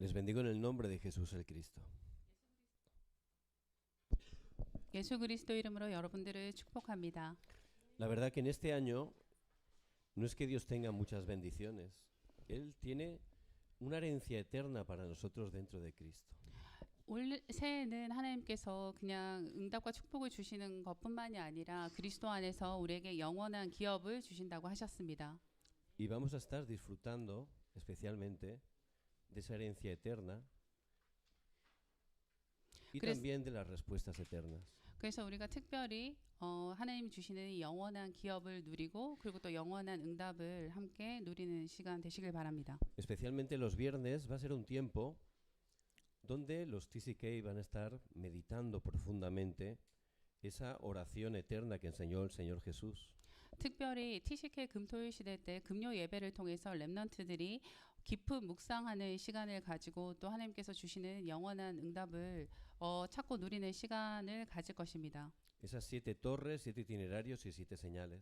Les bendigo en el nombre de Jesús el Cristo. 예수 그리스도 이름으로 여러분들을 축복합니다. La verdad que en este año no es que Dios tenga muchas bendiciones. Él tiene una herencia eterna para nosotros dentro de Cristo. 올 새해는 하나님께서 그냥 응답과 축복을 주시는 것뿐만이 아니라 그리스도 안에서 우리에게 영원한 기업을 주신다고 하셨습니다. Y vamos a estar disfrutando especialmente de esa herencia eterna y Cres- también de las respuestas eternas. 그래서 우리가 특별히 하나님이 주시는 이 영원한 기업을 누리고 그리고 또 영원한 응답을 함께 누리는 시간 되시길 바랍니다. Especialmente los viernes va a ser un tiempo donde los TCK van a estar meditando profundamente esa oración eterna que enseñó el Señor Jesús. 특별히 TCK 금토일 시대 때 금요 예배를 통해서 렘넌트들이 깊은 묵상하는 시간을 가지고 또 하나님께서 주시는 영원한 응답을 찾고 누리는 시간을 가질 것입니다. Esas 7 torres, 7 itinerarios y 7 señales.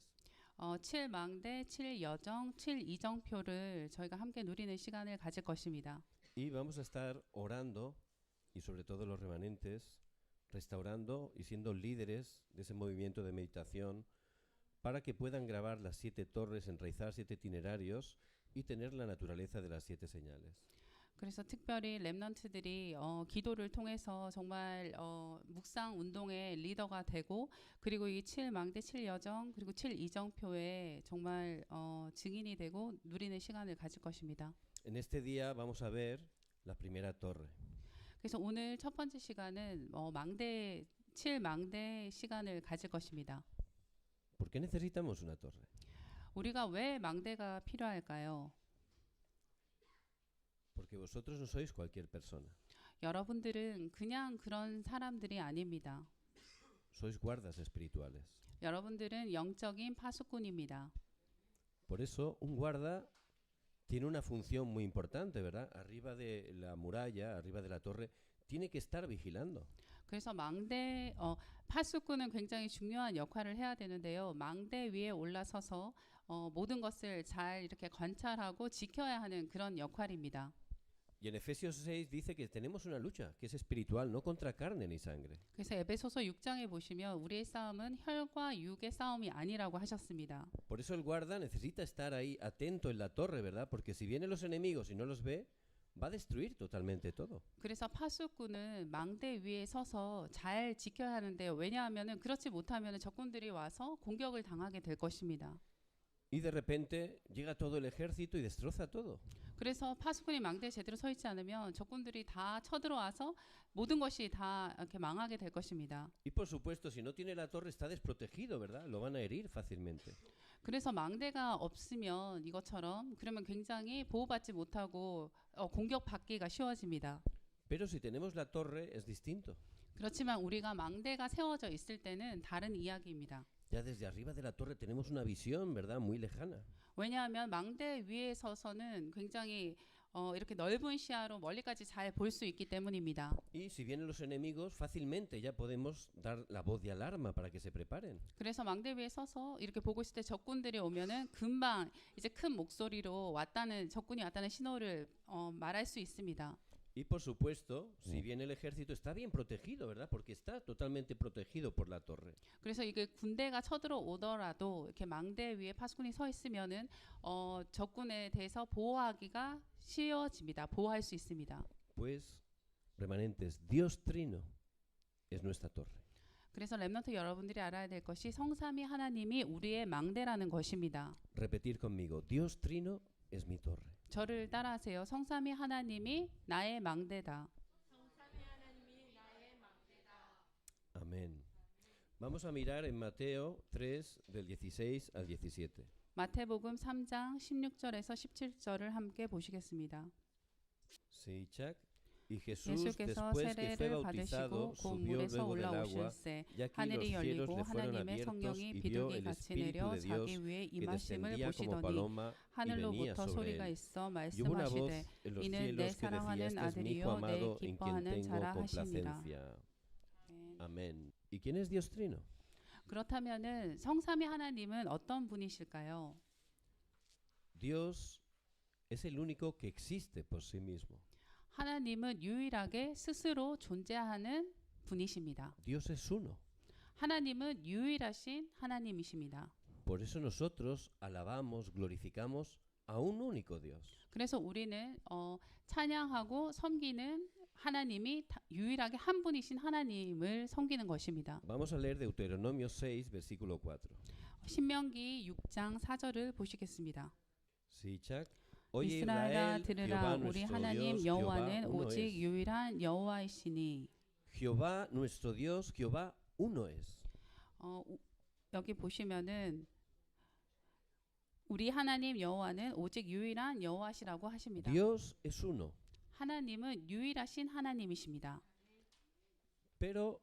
7망대, 7여정, 7이정표를 저희가 함께 누리는 시간을 가질 것입니다. Y vamos a estar orando, y sobre todo los remanentes, restaurando y siendo líderes de ese movimiento de meditación para que puedan grabar las 7 torres, enraizar 7 itinerarios y tener la naturaleza de las 7 señales. 그래서 특별히 렘넌트들이 기도를 통해서 정말 묵상 운동의 리더가 되고 그리고 이 7망대, 7여정 그리고 7이정표에 정말 증인이 되고 누리는 시간을 가질 것입니다. En este día vamos a ver la primera torre. 그래서 오늘 첫 번째 시간은 망대 7망대 시간을 가질 것입니다. ¿Por qué necesitamos una torre? 우리가 왜 망대가 필요할까요? Porque vosotros no sois cualquier persona. 여러분들은 그냥 그런 사람들이 아닙니다. Sois guardas espirituales. 여러분들은 영적인 파수꾼입니다. Por eso un guarda tiene una función muy importante, ¿verdad? Arriba de la muralla, arriba de la torre, tiene que estar vigilando. 그래서 망대 파수꾼은 굉장히 중요한 역할을 해야 되는데요. 망대 위에 올라서서 모든 것을 잘 이렇게 관찰하고 지켜야 하는 그런 역할입니다. Y en Efesios 6 dice que tenemos una lucha, que es espiritual, no contra carne ni sangre. 그래서 에베소서 6장에 보시면 우리의 싸움은 혈과 육의 싸움이 아니라고 하셨습니다. Por eso el guarda necesita estar ahí atento en la torre, ¿verdad? Porque si vienen los enemigos y no los ve, va a destruir totalmente todo. 그래서 파수꾼은 망대 위에 서서 잘 지켜야 하는데요. 왜냐하면은 그렇지 못하면 적군들이 와서 공격을 당하게 될 것입니다. Y de repente llega todo el ejército y destroza todo. 그래서 파수꾼이 망대에 제대로 서 있지 않으면 적군들이 다 쳐들어와서 모든 것이 다 이렇게 망하게 될 것입니다. Y por supuesto, si no tiene la torre está desprotegido, ¿verdad? Lo van a herir fácilmente. 그래서 망대가 없으면 이것처럼 그러면 굉장히 보호받지 못하고 공격받기가 쉬워집니다. Pero si tenemos la torre es distinto. 그렇지만 우리가 망대가 세워져 있을 때는 다른 이야기입니다. Ya desde arriba de la torre tenemos una visión, ¿verdad? Muy lejana. 왜냐하면 망대 위에 서서는 굉장히 이렇게 넓은 시야로 멀리까지 잘 볼 수 있기 때문입니다. Y si vienen los enemigos, fácilmente ya podemos dar la voz de alarma para que se preparen. 그래서 망대 위에 서서 이렇게 보고 있을 때 적군들이 오면은 금방 이제 큰 목소리로 적군이 왔다는 신호를 말할 수 있습니다. Y por supuesto, si viene el ejército está bien protegido, ¿verdad? Porque está totalmente protegido por la torre. 그래서 이게 군대가 쳐들어오더라도 이렇게 망대 위에 파수꾼이 서 있으면은 적군에 대해서 보호하기가 쉬워집니다. 보호할 수 있습니다. Pues, remanentes, Dios Trino es nuestra torre. 그래서 렘넌트 여러분들이 알아야 될 것이 성삼위 하나님이 우리의 망대라는 것입니다. Repetir conmigo, Dios Trino es mi torre. 저를 따라하세요. 성삼위 하나님이 나의 망대다. Amén. Vamos a mirar en Mateo 3 del 16 al 17. 마태복음 3장 16절에서 17절을 함께 보시겠습니다. Sí, Chuck. Y Jesús, 예수께서 después que fue 세례를 bautizado, 받으시고 곧 subió 물에서 luego del agua, 올라오실새 y aquí los 하늘이 cielos 열리고 le fueron 하나님의 abiertos 성령이 y vio 비둘기 el 같이 Espíritu 내려 de Dios 자기 위에 que 임하심을 descendía como 보시더니 paloma y venía 하늘로부터 sobre 소리가 él. 있어 Y hubo una 말씀하시되 voz en los 이는 내 cielos que decía, 사랑하는 este es mi hijo 아들이요 내 amado en quien 기뻐하는 tengo 자라 하시니라. complacencia. Amén. ¿Y quién es Dios Trino? 그렇다면은 성삼위 하나님은 어떤 분이실까요? Dios es el único que existe por sí mismo. 하나님은 유일하게 스스로 존재하는 분이십니다. Dios es uno. 하나님은 유일하신 하나님이십니다. Por eso nosotros alabamos, glorificamos a un único Dios. 그래서 우리는 찬양하고 섬기는 하나님이 유일하게 한 분이신 하나님을 섬기는 것입니다. Vamos a leer Deuteronomio 6, versículo 4. 신명기 6장 4절을 보시겠습니다. 시작. Oye 이스라엘아 Israel, 들으라 Jehová 우리 nuestro 하나님 Dios, 여호와는 Jehová uno 오직 es. 유일한 여호와이시니. Jehová nuestro Dios, Jehová uno es. 여기 보시면은 우리 하나님 여호와는 오직 유일한 여호와시라고 하십니다. Dios es uno. 하나님은 유일하신 하나님이십니다. Pero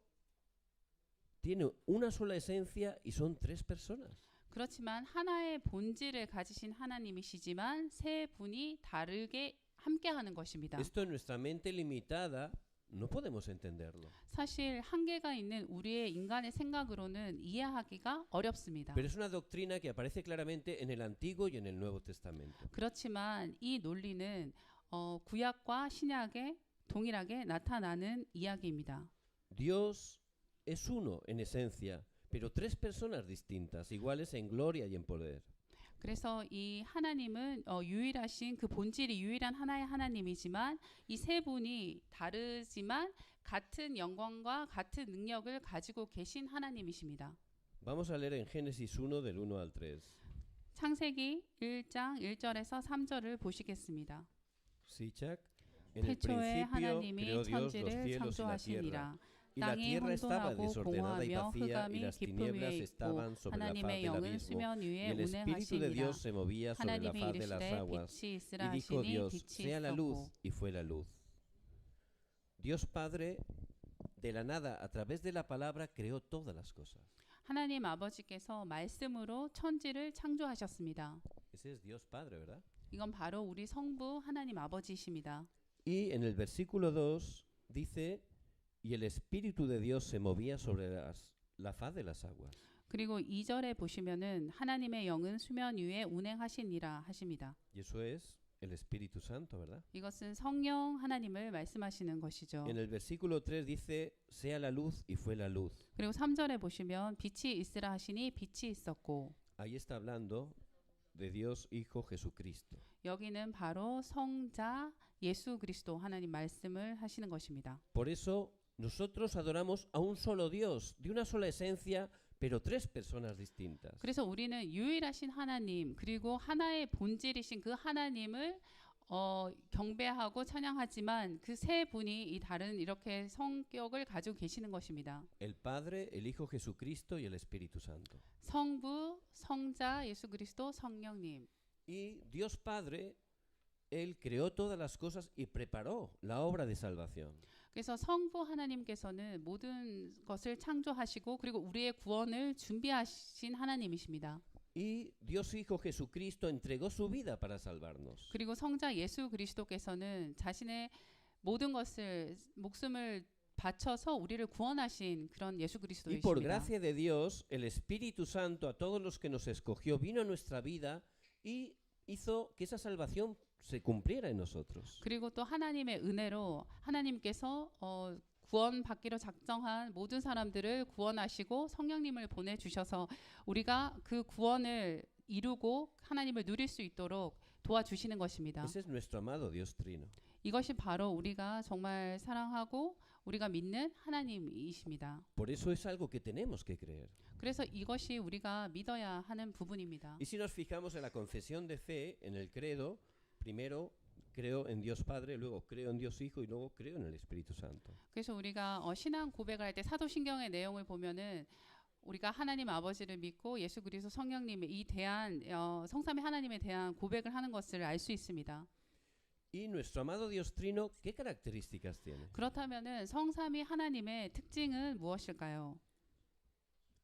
tiene una sola esencia y son tres personas. 그렇지만 하나의 본질을 가지신 하나님이시지만 세 분이 다르게 함께하는 것입니다. Esto en nuestra mente limitada no podemos entenderlo. 사실 한계가 있는 우리의 인간의 생각으로는 이해하기가 어렵습니다. Pero es una doctrina que aparece claramente en el Antiguo y en el Nuevo Testamento. 그렇지만 이 논리는 구약과 신약에 동일하게 나타나는 이야기입니다. Dios es uno en esencia, pero tres personas distintas, iguales en gloria y en poder. 그래서 이 하나님은 유일하신 그 본질이 유일한 하나의 하나님이지만 이 세 분이 다르지만 같은 영광과 같은 능력을 가지고 계신 하나님이십니다. Vamos a leer en Génesis 1 del 1 al 3. 창세기 1장 1절에서 3절을 보시겠습니다. 시작. En el 태초에 principio 하나님이 creó Dios los 천지를 cielos y la tierra. 창조하시니라. Y la 땅이 tierra estaba 혼돈하고 desordenada y 공허하며 vacía, y 흑암이 las 깊음 tinieblas 위에 있고 estaban sobre la faz 하나님의 del 영은 abismo, 수면 y 위에 el Espíritu de 운행하시니라. Dios se movía sobre la 하나님이 faz de las 이르시되 aguas. 빛이 있으라 Y dijo 하시니 Dios, 빛이 sea la luz, 있었고. y fue la luz. Dios Padre, de la nada, a través de la palabra, creó todas las cosas. 하나님 아버지께서 말씀으로 천지를 창조하셨습니다. Ese es Dios Padre, ¿verdad? 이건 바로 우리 성부 하나님 아버지이십니다. Y en el versículo 2 dice, y el Espíritu de Dios se movía sobre la faz de las aguas. 그리고 2절에 보시면은 하나님의 영은 수면 위에 운행하시니라 하십니다. Y eso es el Espíritu Santo, ¿verdad? 이것은 성령 하나님을 말씀하시는 것이죠. En el versículo 3 dice, sea la luz, y fue la luz. 그리고 3절에 보시면 빛이 있으라 하시니 빛이 있었고. Ahí está hablando de Dios Hijo Jesucristo. 여기는 바로 성자 예수 그리스도 하나님 말씀을 하시는 것입니다. Por eso nosotros adoramos a un solo Dios, de una sola esencia, pero tres personas distintas. 그래서 우리는 유일하신 하나님 그리고 하나의 본질이신 그 하나님을 경배하고 찬양하지만 그 세 분이 이 다른 이렇게 성격을 가지고 계시는 것입니다. El Padre, el Hijo Jesucristo y el Espíritu Santo. 성부, 성자, 예수 그리스도, 성령님. Y Dios Padre, Él creó todas las cosas y preparó la obra de salvación. 그래서 성부 하나님께서는 모든 것을 창조하시고 그리고 우리의 구원을 준비하신 하나님이십니다. Y Dios Hijo Jesucristo entregó su vida para salvarnos. 그리고 성자 예수 그리스도께서는 자신의 모든 것을 목숨을 바쳐서 우리를 구원하신 그런 예수 Y por 그리스도이십니다. gracia de Dios, el Espíritu Santo a todos los que nos escogió vino a nuestra vida y hizo que esa salvación se cumpliera en nosotros. 그리고 또 하나님의 은혜로 하나님께서 구원받기로 작정한 모든 사람들을 구원하시고 성령님을 보내주셔서 우리가 그 구원을 이루고 하나님을 누릴 수 있도록 도와주시는 것입니다. Ese es nuestro amado Dios Trino. 이것이 바로 우리가 정말 사랑하고 우리가 믿는 하나님이십니다. Por eso es algo que tenemos que creer. 그래서 이것이 우리가 믿어야 하는 부분입니다. Y si nos fijamos en la confesión de fe, en el credo, primero creo en Dios Padre, luego creo en Dios Hijo y luego creo en el Espíritu Santo. 그래서 우리가 신앙 고백을 할 때 사도신경의 내용을 보면은 우리가 하나님 아버지를 믿고 예수 그리스도 성령님의 이 대한 성삼위 하나님에 대한 고백을 하는 것을 알 수 있습니다. Y nuestro amado Dios Trino, ¿qué características tiene? 그렇다면은 성삼위 하나님의 특징은 무엇일까요?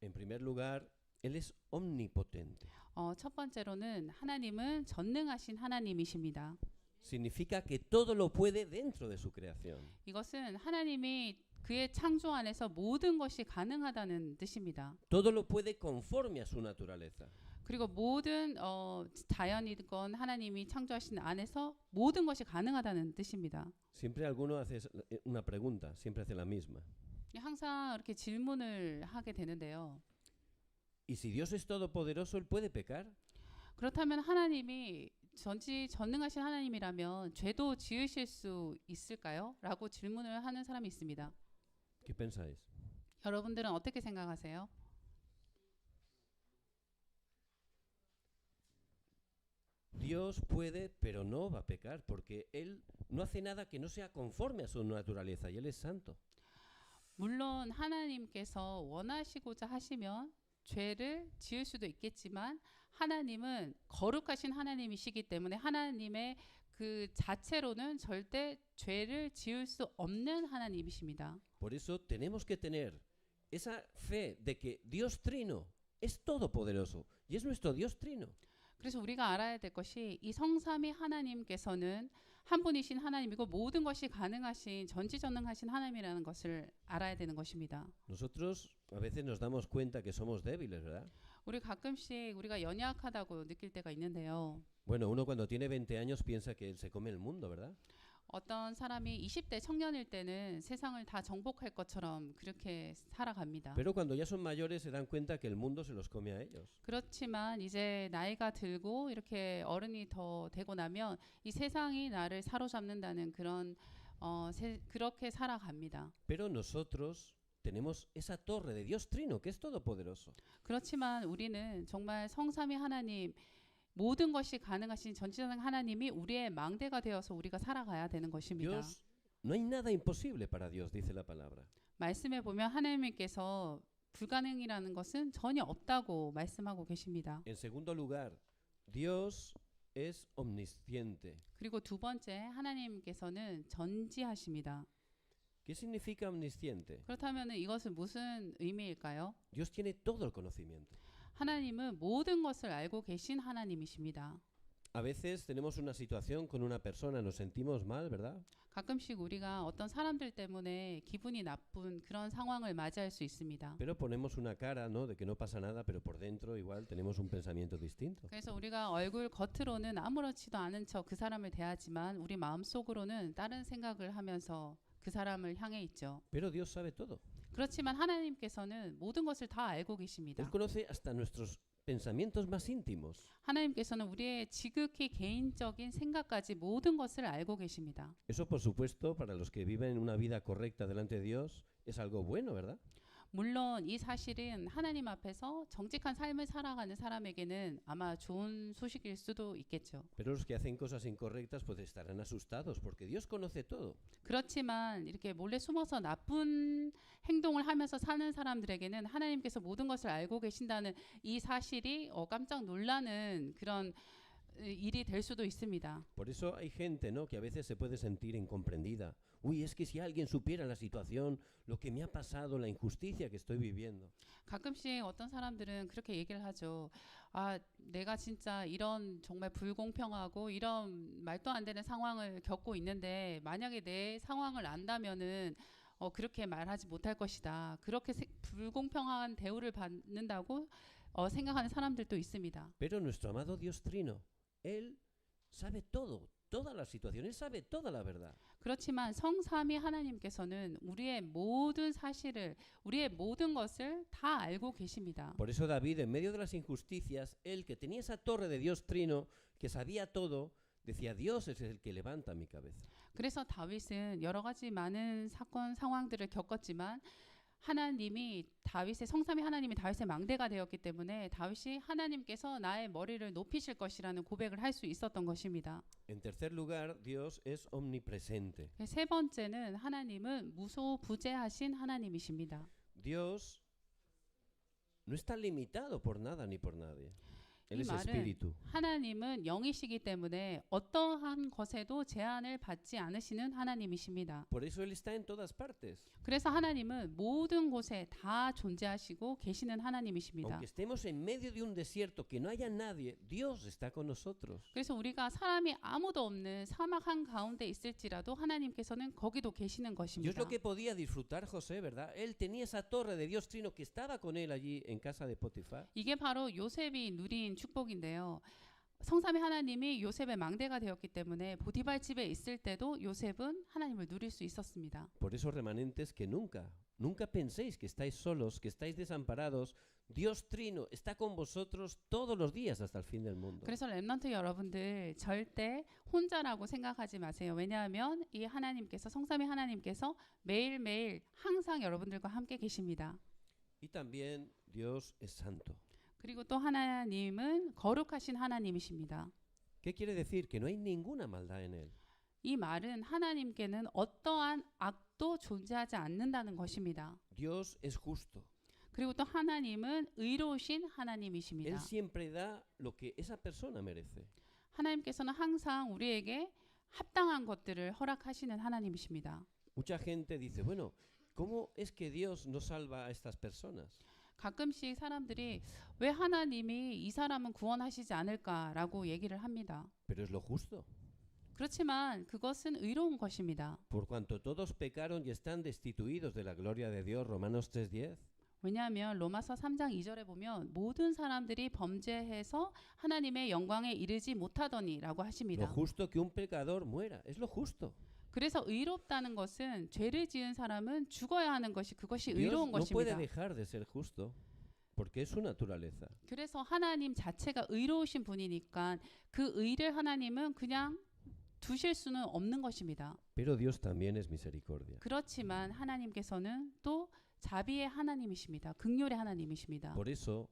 En primer lugar, Él es omnipotente. 첫 번째로는 하나님은 전능하신 하나님이십니다. Significa que todo lo puede dentro de su creación. 이것은 하나님이 그의 창조 안에서 모든 것이 가능하다는 뜻입니다. Todo lo puede conforme a su naturaleza. 그리고 모든 자연이건 하나님이 창조하신 안에서 모든 것이 가능하다는 뜻입니다. Siempre alguno hace una pregunta, siempre hace la misma. 항상 이렇게 질문을 하게 되는데요. ¿Y si Dios es todopoderoso, él puede pecar? 그렇다면 하나님이 전능하신 하나님이라면 죄도 지으실 수 있을까요? 라고 질문을 하는 사람이 있습니다. ¿Qué pensáis? 여러분들은 어떻게 생각하세요? Dios puede, pero no va a pecar, porque él no hace nada que no sea conforme a su naturaleza y él es santo. 물론 하나님께서 원하시고자 하시면 죄를 지을 수도 있겠지만 하나님은 거룩하신 하나님이시기 때문에 하나님의 그 자체로는 절대 죄를 지을 수 없는 하나님이십니다. Por eso tenemos que tener esa fe de que Dios Trino es todopoderoso y es nuestro Dios Trino. 그래서 우리가 알아야 될 것이 이 성삼위 하나님께서는 한 분이신 하나님이고 모든 것이 가능하신 전지전능하신 하나님이라는 것을 알아야 되는 것입니다. Nosotros a veces nos damos cuenta que somos débiles, ¿verdad? 우리 가끔씩 우리가 연약하다고 느낄 때가 있는데요. Bueno, uno cuando tiene 20 años piensa que él se come el mundo, ¿verdad? 어떤 사람이 20대 청년일 때는 세상을 다 정복할 것처럼 그렇게 살아갑니다. Pero cuando ya son mayores se dan cuenta que el mundo se los come a ellos. 그렇지만 이제 나이가 들고 이렇게 어른이 더 되고 나면 이 세상이 나를 사로잡는다는 그런 그렇게 살아갑니다. Pero nosotros tenemos esa torre de Dios Trino, que es todopoderoso. 그렇지만 우리는 정말 성삼위 하나님 모든 것이 가능하신 전지전능 하나님이 우리의 망대가 되어서 우리가 살아가야 되는 것입니다. Dios, no hay nada imposible para Dios, dice la palabra. 말씀에 보면 하나님께서 불가능이라는 것은 전혀 없다고 말씀하고 계십니다. En segundo lugar, Dios es omnisciente. 그리고 두 번째 하나님께서는 전지하십니다. ¿Qué significa omnisciente? 그렇다면 이것은 무슨 의미일까요? Dios tiene todo el conocimiento. 하나님은 모든 것을 알고 계신 하나님이십니다. A veces tenemos una situación con una persona, nos sentimos mal, ¿verdad? 가끔씩 우리가 어떤 사람들 때문에 기분이 나쁜 그런 상황을 맞이할 수 있습니다. Pero ponemos una cara, ¿no? De que no pasa nada, pero por dentro igual tenemos un pensamiento distinto. 그래서 우리가 얼굴 겉으로는 아무렇지도 않은 척 그 사람을 대하지만 우리 마음속으로는 다른 생각을 하면서 그 사람을 향해 있죠. Pero Dios sabe todo. 그렇지만 하나님께서는 모든 것을 다 알고 Él 계십니다. conoce hasta nuestros pensamientos más íntimos. 하나님께서는 우리의 지극히 개인적인 생각까지 모든 것을 알고 계십니다. Eso, por supuesto, para los que viven una vida correcta delante de Dios, es algo bueno, ¿verdad? 물론 이 사실은 하나님 앞에서 정직한 삶을 살아가는 사람에게는 아마 좋은 소식일 수도 있겠죠. Pero los que hacen cosas incorrectas pues estarán asustados porque Dios conoce todo. 그렇지만 이렇게 몰래 숨어서 나쁜 행동을 하면서 사는 사람들에게는 하나님께서 모든 것을 알고 계신다는 이 사실이 깜짝 놀라는 그런 일이 될 수도 있습니다. Por eso hay gente, ¿no? Que a veces se puede sentir incomprendida. Uy, es que si alguien supiera la situación, lo que me ha pasado, la injusticia que estoy viviendo. 가끔씩 어떤 사람들은 그렇게 얘기를 하죠. 아, 내가 진짜 이런 정말 불공평하고 이런 말도 안 되는 상황을 겪고 있는데 만약에 내 상황을 안다면은 그렇게 말하지 못할 것이다. 그렇게 불공평한 대우를 받는다고 생각하는 사람들도 있습니다. Pero nuestro amado Dios Trino, Él sabe todo, toda la situación, Él sabe toda la verdad. 그렇지만 성삼위 하나님께서는 우리의 모든 사실을, 우리의 모든 것을 다 알고 계십니다. Por eso David, en medio de las injusticias, él que tenía esa torre de Dios Trino, que sabía todo, decía, Dios es el que levanta mi cabeza. 그래서 다윗은 여러 가지 많은 사건 상황들을 겪었지만 하나님이 다윗의 성삼위 하나님이 다윗의 망대가 되었기 때문에 다윗이 하나님께서 나의 머리를 높이실 것이라는 고백을 할 수 있었던 것입니다. En tercer lugar, Dios es omnipresente. 세 번째는 하나님은 무소부재하신 하나님이십니다. Dios no está limitado por nada ni por nadie. Él 이 es 말은 espíritu. 하나님은 영이시기 때문에 어떠한 것에도 제한을 받지 않으시는 하나님이십니다. Por eso Él está en todas partes. 그래서 하나님은 모든 곳에 다 존재하시고 계시는 하나님이십니다. Aunque estemos en medio de un desierto que no haya nadie, Dios está con nosotros. 그래서 우리가 사람이 아무도 없는 사막 한 가운데 있을지라도 하나님께서는 거기도 계시는 Y es 것입니다. lo que podía disfrutar José, ¿verdad? Él tenía esa torre de Dios Trino que estaba con él allí en casa de Potifar. 이게 바로 요셉이 누린 축복인데요. 성삼위 하나님이 요셉의 망대가 되었기 때문에 보디발 집에 있을 때도 요셉은 하나님을 누릴 수 있었습니다. Por eso, remanentes, que nunca penséis que estáis solos, que estáis desamparados. Dios Trino está con vosotros todos los días hasta el fin del mundo. 그래서 렘넌트 여러분들 절대 혼자라고 생각하지 마세요. 왜냐하면 이 하나님께서 성삼위 하나님께서 매일매일 항상 여러분들과 함께 계십니다. Y también Dios es santo. 그리고 또 하나님은 거룩하신 하나님이십니다. ¿Qué quiere decir? Que no hay ninguna maldad en él. 이 말은 하나님께는 어떠한 악도 존재하지 않는다는 것입니다. Dios es justo. 그리고 또 하나님은 의로우신 Él 하나님이십니다. siempre da lo que esa persona merece. 하나님께서는 항상 우리에게 합당한 것들을 허락하시는 하나님이십니다. Mucha gente dice, bueno, ¿cómo es que Dios no salva a estas personas? 가끔씩 사람들이 왜 하나님이 이 사람은 구원하시지 않을까라고 얘기를 합니다. Pero es lo justo. 그렇지만 그것은 의로운 것입니다. Por cuanto todos pecaron y están destituidos de la gloria de Dios, Romanos 3:10. 왜냐하면 로마서 3장 2절에 보면 모든 사람들이 범죄해서 하나님의 영광에 이르지 못하더니라고 Lo 하십니다. justo que un pecador muera, es lo justo. 그래서 의롭다는 것은 죄를 지은 사람은 죽어야 하는 것이 그것이 Dios 의로운 no puede 것입니다. dejar de ser justo porque es su naturaleza. 그래서 하나님 자체가 의로우신 분이니까 그 의를 하나님은 그냥 두실 수는 없는 것입니다. Pero Dios también es misericordia. 그렇지만 하나님께서는 또 자비의 하나님이십니다. 긍휼의 하나님이십니다. Por eso,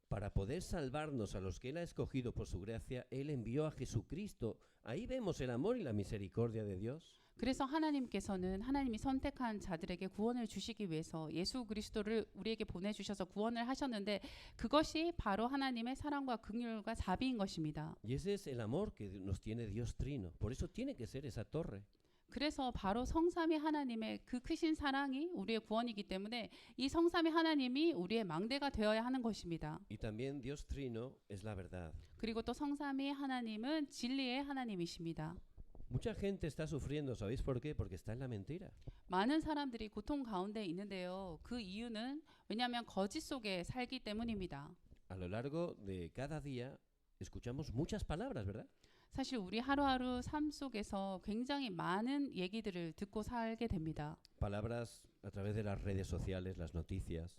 para poder salvarnos a los que Él ha escogido por su gracia, Él envió a Jesucristo. Ahí vemos el amor y la misericordia de Dios. 그래서 하나님께서는 하나님이 선택한 자들에게 구원을 주시기 위해서 예수 그리스도를 우리에게 보내주셔서 구원을 하셨는데 그것이 바로 하나님의 사랑과 긍휼과 자비인 것입니다. Y ese es el amor que nos tiene Dios Trino. Por eso tiene que ser esa torre. 그래서 바로 성삼위 하나님의 그 크신 사랑이 우리의 구원이기 때문에 이 성삼위 하나님이 우리의 망대가 되어야 하는 것입니다. Y también Dios Trino es la verdad. 그리고 또 성삼위 하나님은 진리의 하나님이십니다. Mucha gente está sufriendo, ¿sabéis por qué? Porque está en la mentira. 많은 사람들이 고통 가운데 있는데요. 그 이유는 왜냐하면 거짓 속에 살기 때문입니다. A lo largo de cada día escuchamos muchas palabras, ¿verdad? 사실 우리 하루하루 삶 속에서 굉장히 많은 얘기들을 듣고 살게 됩니다. Palabras a través de las redes sociales, las noticias.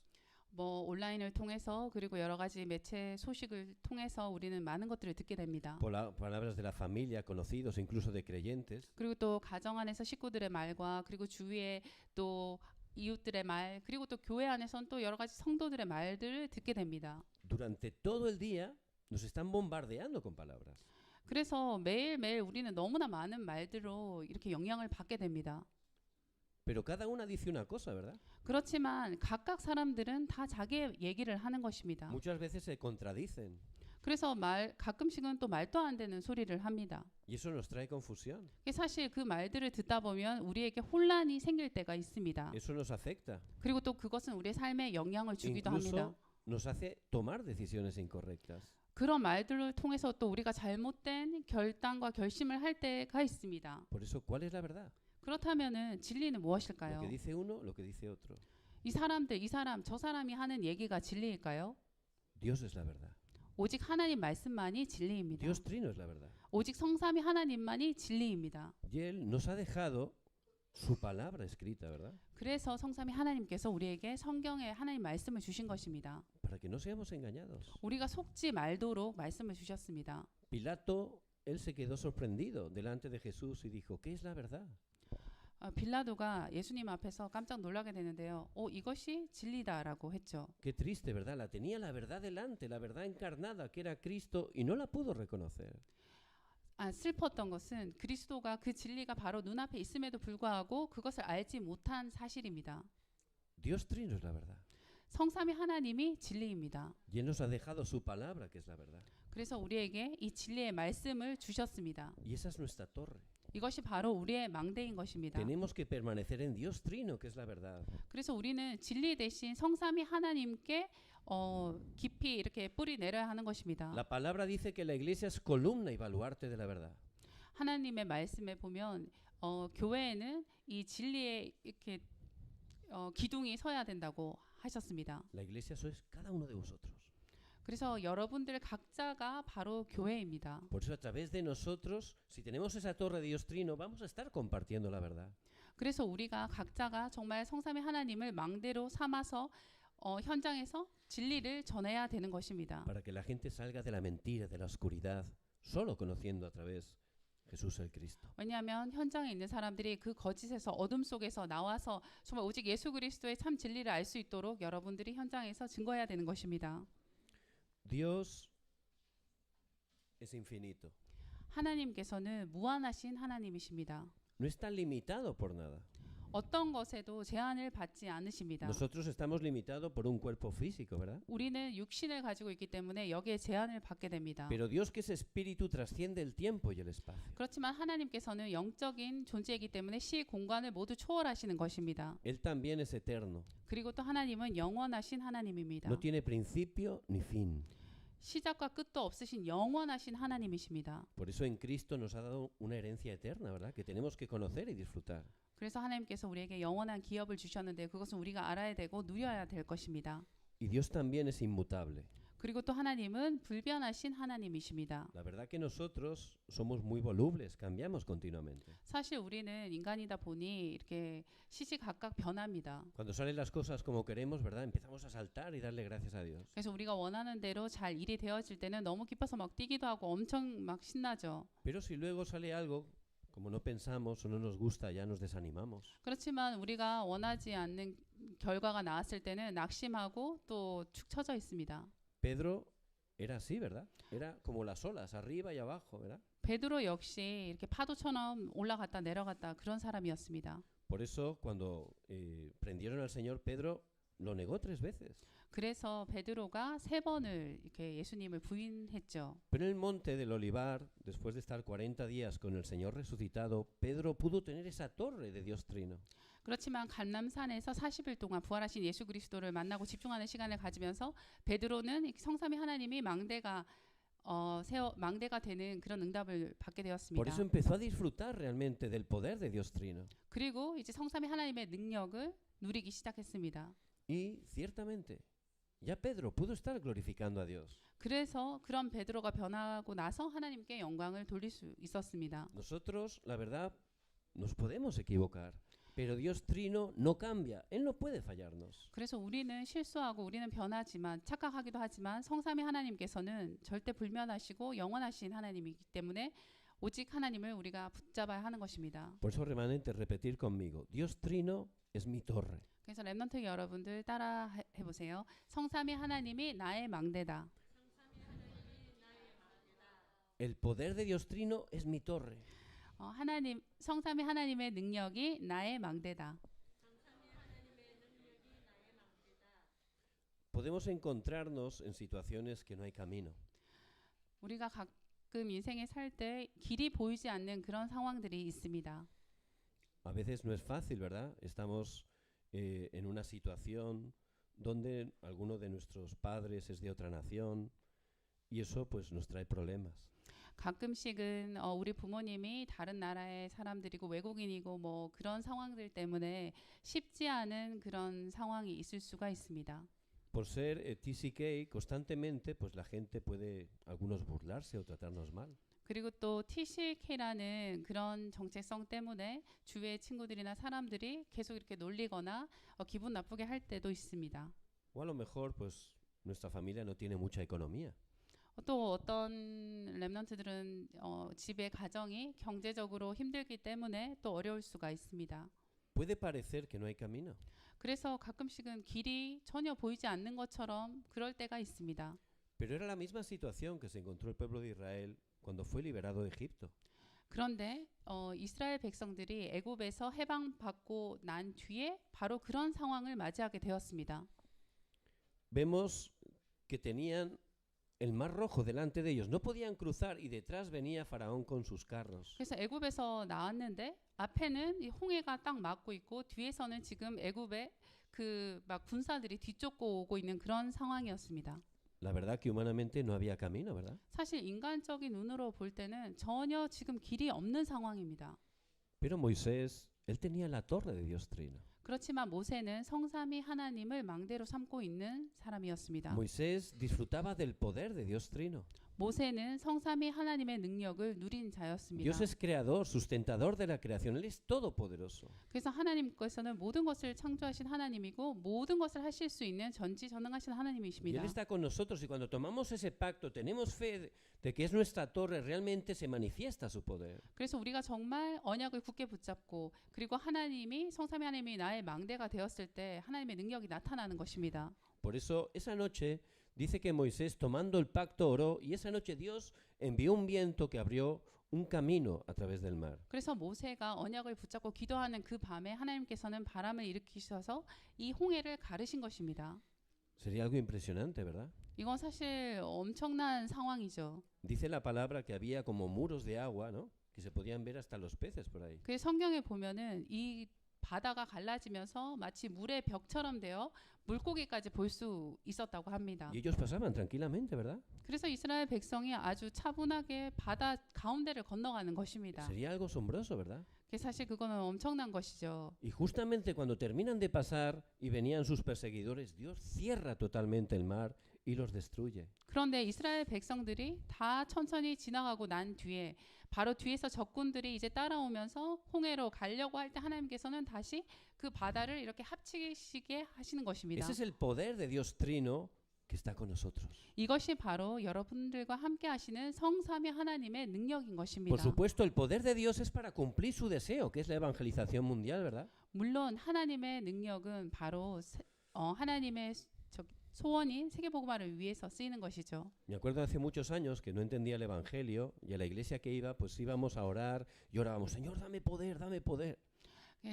뭐 온라인을 통해서 그리고 여러 가지 매체 소식을 통해서 우리는 많은 것들을 듣게 됩니다. Palabras de la familia, conocidos, incluso de creyentes. 그리고 또 가정 안에서 식구들의 말과 그리고 주위에 또 이웃들의 말 그리고 또 교회 안에서는 또 여러 가지 성도들의 말들을 듣게 됩니다. Durante todo el día nos están bombardeando con palabras. 그래서 매일매일 우리는 너무나 많은 말들로 이렇게 영향을 받게 됩니다. Pero cada una dice una cosa, ¿verdad? 그렇지만 각각 사람들은 다 자기의 얘기를 하는 것입니다. Muchas veces se contradicen 그래서 가끔씩은 또 말도 안 되는 소리를 합니다. y eso nos trae confusión. 사실 그 말들을 듣다 보면 우리에게 혼란이 생길 때가 있습니다. Eso nos afecta. 그리고 또 그것은 우리의 삶에 영향을 주기도 합니다. Incluso nos hace tomar decisiones incorrectas. 그런 말들을 통해서 또 우리가 잘못된 결단과 결심을 할 때가 있습니다. Por eso, ¿cuál es la verdad? 그렇다면은 진리는 Lo 무엇일까요? que dice uno, lo que dice otro. 이 사람들, 이 사람, 저 사람이 하는 얘기가 진리일까요? Dios es la verdad. 오직 하나님 말씀만이 진리입니다. Dios Trino es la verdad. 오직 성삼위 하나님만이 진리입니다. Y Él nos ha dejado su palabra escrita, ¿verdad? 그래서 성삼위 하나님께서 우리에게 성경에 하나님 말씀을 주신 것입니다. Para que no seamos engañados. 우리가 속지 말도록 말씀을 주셨습니다. Pilato, él se quedó sorprendido delante de Jesús y dijo, ¿qué es la verdad? 빌라도가 예수님 앞에서 깜짝 놀라게 되는데요. 이것이 진리다라고 했죠. Qué triste, ¿verdad? La tenía la verdad delante, la verdad encarnada, que era Cristo, y no la pudo reconocer. 슬펐던 것은 그리스도가 그 진리가 바로 눈앞에 있음에도 불구하고 그것을 알지 못한 사실입니다. Dios Trino es la verdad. 성삼위 하나님이 진리입니다. Y Él nos ha dejado su palabra, que es la verdad. 그래서 우리에게 이 진리의 말씀을 주셨습니다. Y esa es nuestra torre. 이것이 바로 우리의 망대인 것입니다. Tenemos que permanecer en Dios Trino, que es la verdad. 그래서 우리는 진리 대신 성삼위 하나님께 깊이 이렇게 뿌리 내려야 하는 것입니다. La palabra dice que la iglesia es columna y baluarte de la verdad. 하나님의 말씀에 보면 교회에는 이 진리에 이렇게 기둥이 서야 된다고 하셨습니다. La iglesia sois cada uno de vosotros. 그래서 여러분들 각자가 바로 교회입니다. Por eso a través de nosotros, si tenemos esa torre de Dios Trino, vamos a estar compartiendo la verdad. 그래서 우리가 각자가 정말 성삼위 하나님을 망대로 삼아서 현장에서 진리를 전해야 되는 것입니다. Para que la gente salga de la mentira, de la oscuridad, solo conociendo a través de Jesús el Cristo. 왜냐하면 현장에 있는 사람들이 그 거짓에서 어둠 속에서 나와서 정말 오직 예수 그리스도의 참 진리를 알 수 있도록 여러분들이 현장에서 증거해야 되는 것입니다. Dios es infinito. 하나님께서는 무한하신 하나님이십니다. No está limitado por nada. 어떤 것에도 제한을 받지 않으십니다. Nosotros estamos limitados por un cuerpo físico, ¿verdad? 우리는 육신을 가지고 있기 때문에 여기에 제한을 받게 됩니다. Pero Dios, que es espíritu, trasciende el tiempo y el espacio. 그렇지만 하나님께서는 영적인 존재이기 때문에 시 공간을 모두 초월하시는 것입니다. Él también es eterno. 그리고 또 하나님은 영원하신 하나님입니다. No tiene principio ni fin. 시작과 끝도 없으신 영원하신 하나님이십니다. Por eso en Cristo nos ha dado una herencia eterna, ¿verdad? Que tenemos que conocer y disfrutar. 그래서 하나님께서 우리에게 영원한 기업을 주셨는데 그것은 우리가 알아야 되고 누려야 될 것입니다. Y Dios también es inmutable. 그리고 또 하나님은 불변하신 하나님이십니다. La verdad que nosotros somos muy volubles, cambiamos continuamente. 사실 우리는 인간이다 보니 이렇게 시시각각 변합니다. Cuando salen las cosas como queremos, ¿verdad? Empezamos a saltar y darle gracias a Dios. 그래서 우리가 원하는 대로 잘 일이 되어질 때는 너무 기뻐서 막 뛰기도 하고 엄청 막 신나죠. Pero si luego sale algo, como no pensamos o no nos gusta, ya nos desanimamos. 그렇지만 우리가 원하지 않는 결과가 나왔을 때는 낙심하고 또 축 처져 있습니다. Pedro era así, ¿verdad? Era como las olas, arriba y abajo, ¿verdad? 베드로 역시 이렇게 파도처럼 올라갔다 내려갔다 그런 사람이었습니다. Por eso cuando prendieron al Señor, Pedro lo negó 3 veces. 그래서 베드로가 3번을 이렇게 예수님을 부인했죠. Pero en el monte del Olivar, después de estar 40 días con el Señor resucitado, Pedro pudo tener esa torre de Dios Trino. 그렇지만 감람산에서 40일 동안 부활하신 예수 그리스도를 만나고 집중하는 시간을 가지면서 베드로는 성삼위 하나님이 망대가 되는 그런 응답을 받게 Por 되었습니다. eso empezó a disfrutar realmente del poder de Dios Trino. 그리고 이제 성삼위 하나님의 능력을 누리기 시작했습니다. Y ciertamente, ya Pedro pudo estar glorificando a Dios. 그래서 그런 베드로가 변하고 나서 하나님께 영광을 돌릴 수 있었습니다. Nosotros, la verdad, nos podemos equivocar, pero Dios Trino no cambia. Él no puede fallarnos. 그래서 우리는 실수하고 우리는 변하지만 착각하기도 하지만 성삼위 하나님께서는 절대 불변하시고 영원하신 하나님이기 때문에 오직 하나님을 우리가 붙잡아야 하는 것입니다. Por eso, remanente, repetir conmigo. Dios Trino es mi torre. 그래서 랩넌트 여러분들 따라 해보세요. 성삼위 하나님이 나의 망대다. El poder de Dios Trino es mi torre. 성삼위 하나님의 능력이 나의 망대다. Podemos encontrarnos en situaciones que no hay camino. 우리가 가끔 인생에 살 때 길이 보이지 않는 그런 상황들이 있습니다. A veces no es fácil, ¿verdad? Estamos en una situación donde alguno de nuestros padres es de otra nación y eso pues nos trae problemas. 가끔씩은 우리 부모님이 다른 나라의 사람들이고 외국인이고 뭐 그런 상황들 때문에 쉽지 않은 그런 상황이 있을 수가 있습니다. Por ser TCK constantemente, pues la gente puede, algunos burlarse o tratarnos mal. 그리고 또 TCK라는 그런 정체성 때문에 주위의 친구들이나 사람들이 계속 이렇게 놀리거나 기분 나쁘게 할 때도 있습니다. O a lo mejor pues nuestra familia no tiene mucha economía. 또 어떤 랩넌트들은 집의 가정이 경제적으로 힘들기 때문에 또 어려울 수가 있습니다. Puede parecer que no hay camino. 그래서 가끔씩은 길이 전혀 보이지 않는 것처럼 그럴 때가 있습니다. Pero era la misma situación que se encontró el pueblo de Israel cuando fue liberado de Egipto. 그런데 이스라엘 백성들이 애굽에서 해방받고 난 뒤에 바로 그런 상황을 맞이하게 되었습니다. Vemos que tenían el mar rojo delante de ellos, no podían cruzar y detrás venía Faraón con sus carros. 그래서 애굽에서 나왔는데 앞에는 이 홍해가 딱 막고 있고 뒤에서는 지금 애굽의 그 막 군사들이 뒤쫓고 오고 있는 그런 상황이었습니다. La verdad que humanamente no había camino, ¿verdad? 사실 인간적인 눈으로 볼 때는 전혀 지금 길이 없는 상황입니다. Pero Moisés, él tenía la torre de Dios Trino. 그렇지만 모세는 성삼위 하나님을 망대로 삼고 있는 사람이었습니다. Moisés disfrutaba del poder de Dios Trino. 모세는 성삼위 하나님의 능력을 누린 자였습니다. Dios es creador, sustentador de la creación. Él es todopoderoso. 그래서 하나님께서는 모든 것을 창조하신 하나님이고 모든 것을 하실 수 있는 전지전능하신 Y Él 하나님이십니다. está con nosotros y cuando tomamos ese pacto, tenemos fe de que es nuestra torre, realmente se manifiesta su poder. 그래서 우리가 정말 언약을 굳게 붙잡고 그리고 하나님이 성삼위 하나님이 나의 망대가 되었을 때 하나님의 능력이 나타나는 것입니다. Por eso esa noche dice que Moisés tomando el pacto oró y esa noche Dios envió un viento que abrió un camino a través del mar. 그래서 모세가 언약을 붙잡고 기도하는 그 밤에 하나님께서는 바람을 일으키셔서 이 홍해를 가르신 것입니다. Sería algo impresionante, ¿verdad? 이건 사실 엄청난 상황이죠. Dice la palabra que había como muros de agua, ¿no? Que se podían ver hasta los peces por ahí. 그 성경에 보면은 이 바다가 갈라지면서 마치 물의 벽처럼 되어 물고기까지 볼 수 있었다고 합니다. Y ellos pasaban tranquilamente, ¿verdad? 그래서 이스라엘 백성이 아주 차분하게 바다 가운데를 건너가는 것입니다. Sería algo asombroso, ¿verdad? 사실 그거는 엄청난 것이죠. Y justamente cuando terminan de pasar y venían sus perseguidores, Dios cierra totalmente el mar y los destruye. 그런데 이스라엘 백성들이 다 천천히 지나가고 난 뒤에 바로 뒤에서 적군들이 이제 따라오면서 홍해로 가려고 할 때 하나님께서는 다시 그 바다를 이렇게 합치시게 하시는 것입니다. Ese es el poder de Dios Trino que está con nosotros. 이것이 바로 여러분들과 함께 하시는 성삼위 하나님의 능력인 것입니다. Por supuesto, el poder de Dios es para cumplir su deseo, que es la evangelización mundial, ¿verdad? 물론 하나님의 능력은 바로 하나님의 소원인 세계복음화를 위해서 쓰이는 것이죠. Me acuerdo hace muchos años que no entendía el evangelio y a la iglesia que iba, pues íbamos a orar y orábamos, Señor, dame poder, dame poder.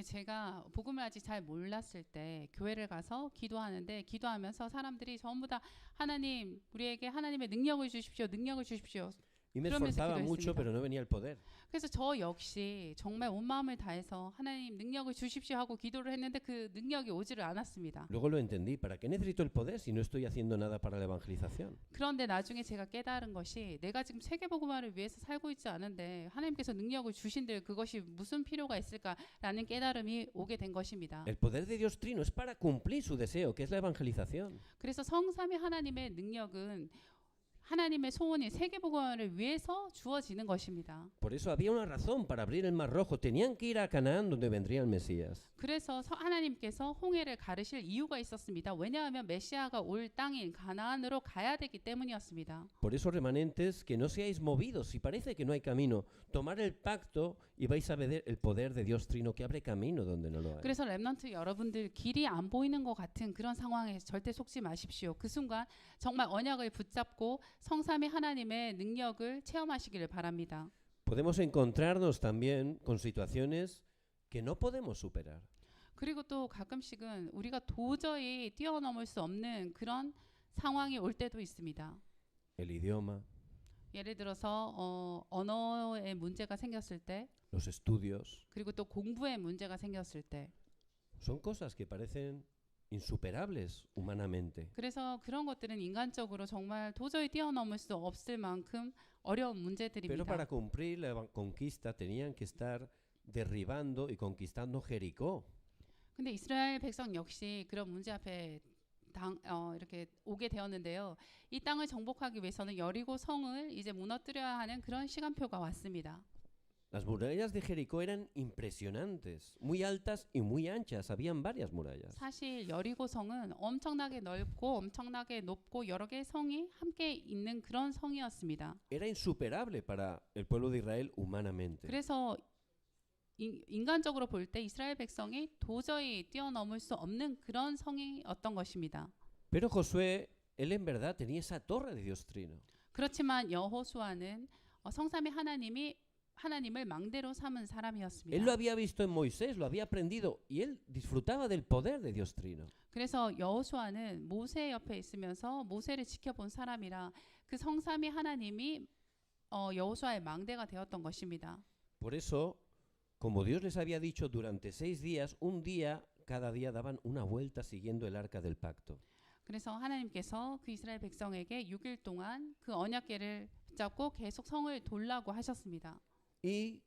제가 복음을 아직 잘 몰랐을 때 교회를 가서 기도하는데 기도하면서 사람들이 전부 다 하나님, 우리에게 하나님의 능력을 주십시오. 능력을 주십시오. Y me 그러면서 esforzaba mucho, 기도했습니다. pero no venía el poder. 그래서 저 역시 정말 온 마음을 다해서 하나님 능력을 주십시오 하고 기도를 했는데 그 능력이 오지를 않았습니다. Luego lo entendí, ¿para qué necesito el poder si no estoy haciendo nada para la evangelización? 그런데 나중에 제가 깨달은 것이 내가 지금 세계복음화를 위해서 살고 있지 않은데 하나님께서 능력을 주신들 그것이 무슨 필요가 있을까라는 깨달음이 오게 된 것입니다. El poder de Dios Trino es para cumplir su deseo, que es la evangelización. 그래서 성삼위 하나님의 능력은 하나님의 소원인 세계복음화를 위해서 주어지는 것입니다. Por eso había una razón para abrir el Mar Rojo. Tenían que ir a Canaán donde vendría el Mesías. 그래서 하나님께서 홍해를 가르실 이유가 있었습니다. 왜냐하면 메시아가 올 땅인 가나안으로 가야 되기 때문이었습니다. Por eso, remanentes, que no seáis movidos. Si parece que no hay camino, tomar el pacto y vais a ver el poder de Dios Trino que abre camino donde no lo hay. 그래서 렘넌트 여러분들 길이 안 보이는 것 같은 그런 상황에 절대 속지 마십시오. 그 순간 정말 언약을 붙잡고 성삼위 하나님의 능력을 체험하시기를 바랍니다. Podemos encontrarnos también con situaciones que no podemos superar. 그리고 또 가끔씩은 우리가 도저히 뛰어넘을 수 없는 그런 상황이 올 때도 있습니다. El idioma, 예를 들어서 언어의 문제가 생겼을 때 los estudios, 그리고 또 공부의 문제가 생겼을 때 son cosas que parecen insuperables humanamente. 그래서 그런 것들은 인간적으로 정말 도저히 뛰어넘을 수 없을 만큼 어려운 Pero 문제들입니다. para cumplir la conquista tenían que estar derribando y conquistando Jericó. 근데 이스라엘 백성 역시 그런 문제 앞에 이렇게 오게 되었는데요. 이 땅을 정복하기 위해서는 여리고 성을 이제 무너뜨려야 하는 그런 시간표가 왔습니다. Las murallas de Jericó eran impresionantes, muy altas y muy anchas. Habían varias murallas. 사실 여리고 성은 엄청나게 넓고 엄청나게 높고 여러 개의 성이 함께 있는 그런 성이었습니다. Era insuperable para el pueblo de Israel humanamente. 그래서 인간적으로 볼 때 이스라엘 백성이 도저히 뛰어넘을 수 없는 그런 성이었던 것입니다. Pero Josué, él en verdad tenía esa torre de Dios Trino. 그렇지만 여호수아는 성삼위 하나님을 망대로 삼은 Él lo 사람이었습니다. había visto en Moisés, lo había aprendido y él disfrutaba del poder de Dios Trino. 그래서 여호수아는 모세 옆에 있으면서 모세를 지켜본 사람이라 그 성삼위 하나님이 여호수아의 망대가 되었던 것입니다. Por eso, como Dios les había dicho durante 6 días, un día, cada día daban una vuelta siguiendo el arca del pacto. 그래서 하나님께서 그 이스라엘 백성에게 6일 동안 그 언약궤를 붙잡고 계속 성을 돌라고 하셨습니다. Y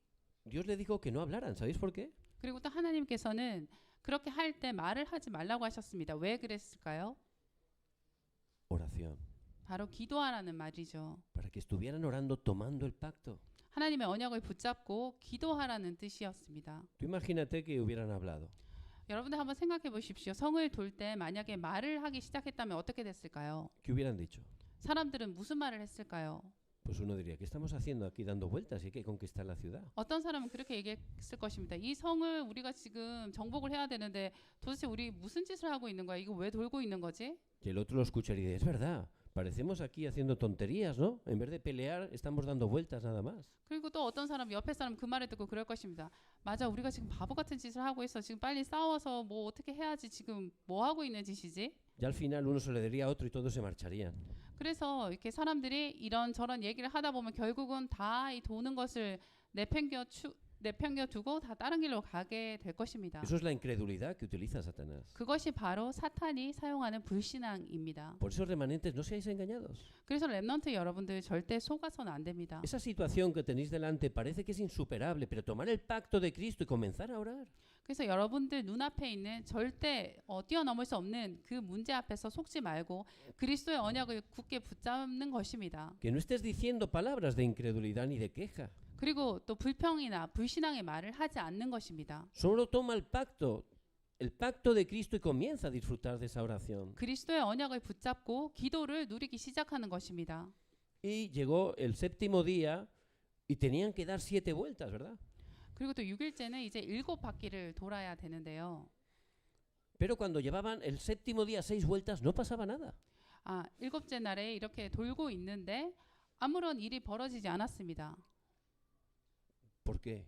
Dios le dijo que no hablaran, ¿sabéis por qué? 그리고 또 하나님께서는 그렇게 할 때 말을 하지 말라고 하셨습니다. 왜 그랬을까요? Oración. 바로 기도하라는 말이죠. Para que estuvieran orando tomando el pacto. 하나님의 언약을 붙잡고 기도하라는 뜻이었습니다. Tú imagínate que hubieran hablado. 여러분들 한번 생각해 보십시오. 성을 돌 때 만약에 말을 하기 시작했다면 어떻게 됐을까요? ¿Qué hubieran dicho? 사람들은 무슨 말을 했을까요? Pues uno diría, ¿qué estamos haciendo aquí dando vueltas? Y hay que conquistar la ciudad. 어떤 사람은 그렇게 얘기했을 것입니다. 이 성을 우리가 지금 정복을 해야 되는데 도대체 우리 무슨 짓을 하고 있는 거야? 이거 왜 돌고 있는 거지? Y el otro lo escucharía y dice, es verdad, parecemos aquí haciendo tonterías, ¿no? En vez de pelear, estamos dando vueltas nada más. 그리고 또 어떤 사람 옆에 사람 그 말을 듣고 그럴 것입니다. 맞아, 우리가 지금 바보 같은 짓을 하고 있어. 지금 빨리 싸워서 뭐 어떻게 해야지. 지금 뭐 하고 있는 짓이지? Y al final uno se le diría a otro y todos se marcharían. 그래서 이렇게 사람들이 이런 저런 얘기를 하다 보면 결국은 다 이 도는 것을 내팽겨 두고 다 다른 길로 가게 될 것입니다. Eso es la incredulidad que utiliza Satanás. 그것이 바로 사탄이 사용하는 불신앙입니다. Por eso, remanentes, no seáis engañados. 그래서 렘넌트 여러분들 절대 속아서는 안 됩니다. Esa situación que tenéis delante parece que es insuperable, pero tomar el pacto de Cristo y comenzar a orar. 그래서 여러분들 눈앞에 있는 절대 뛰어넘을 수 없는 그 문제 앞에서 속지 말고 그리스도의 언약을 굳게 붙잡는 것입니다. Que no estés diciendo palabras de incredulidad ni de queja. 그리고 또 불평이나 불신앙의 말을 하지 않는 것입니다. Solo toma el pacto de Cristo y comienza a disfrutar de esa oración. 그리스도의 언약을 붙잡고 기도를 누리기 시작하는 것입니다. Y llegó el séptimo día y tenían que dar 7 vueltas, ¿verdad? 그리고 또 6일째는 이제 7바퀴를 돌아야 되는데요. Pero cuando llevaban el séptimo día 6 vueltas no pasaba nada. 7째 날에 이렇게 돌고 있는데 아무런 일이 벌어지지 않았습니다. ¿Por qué?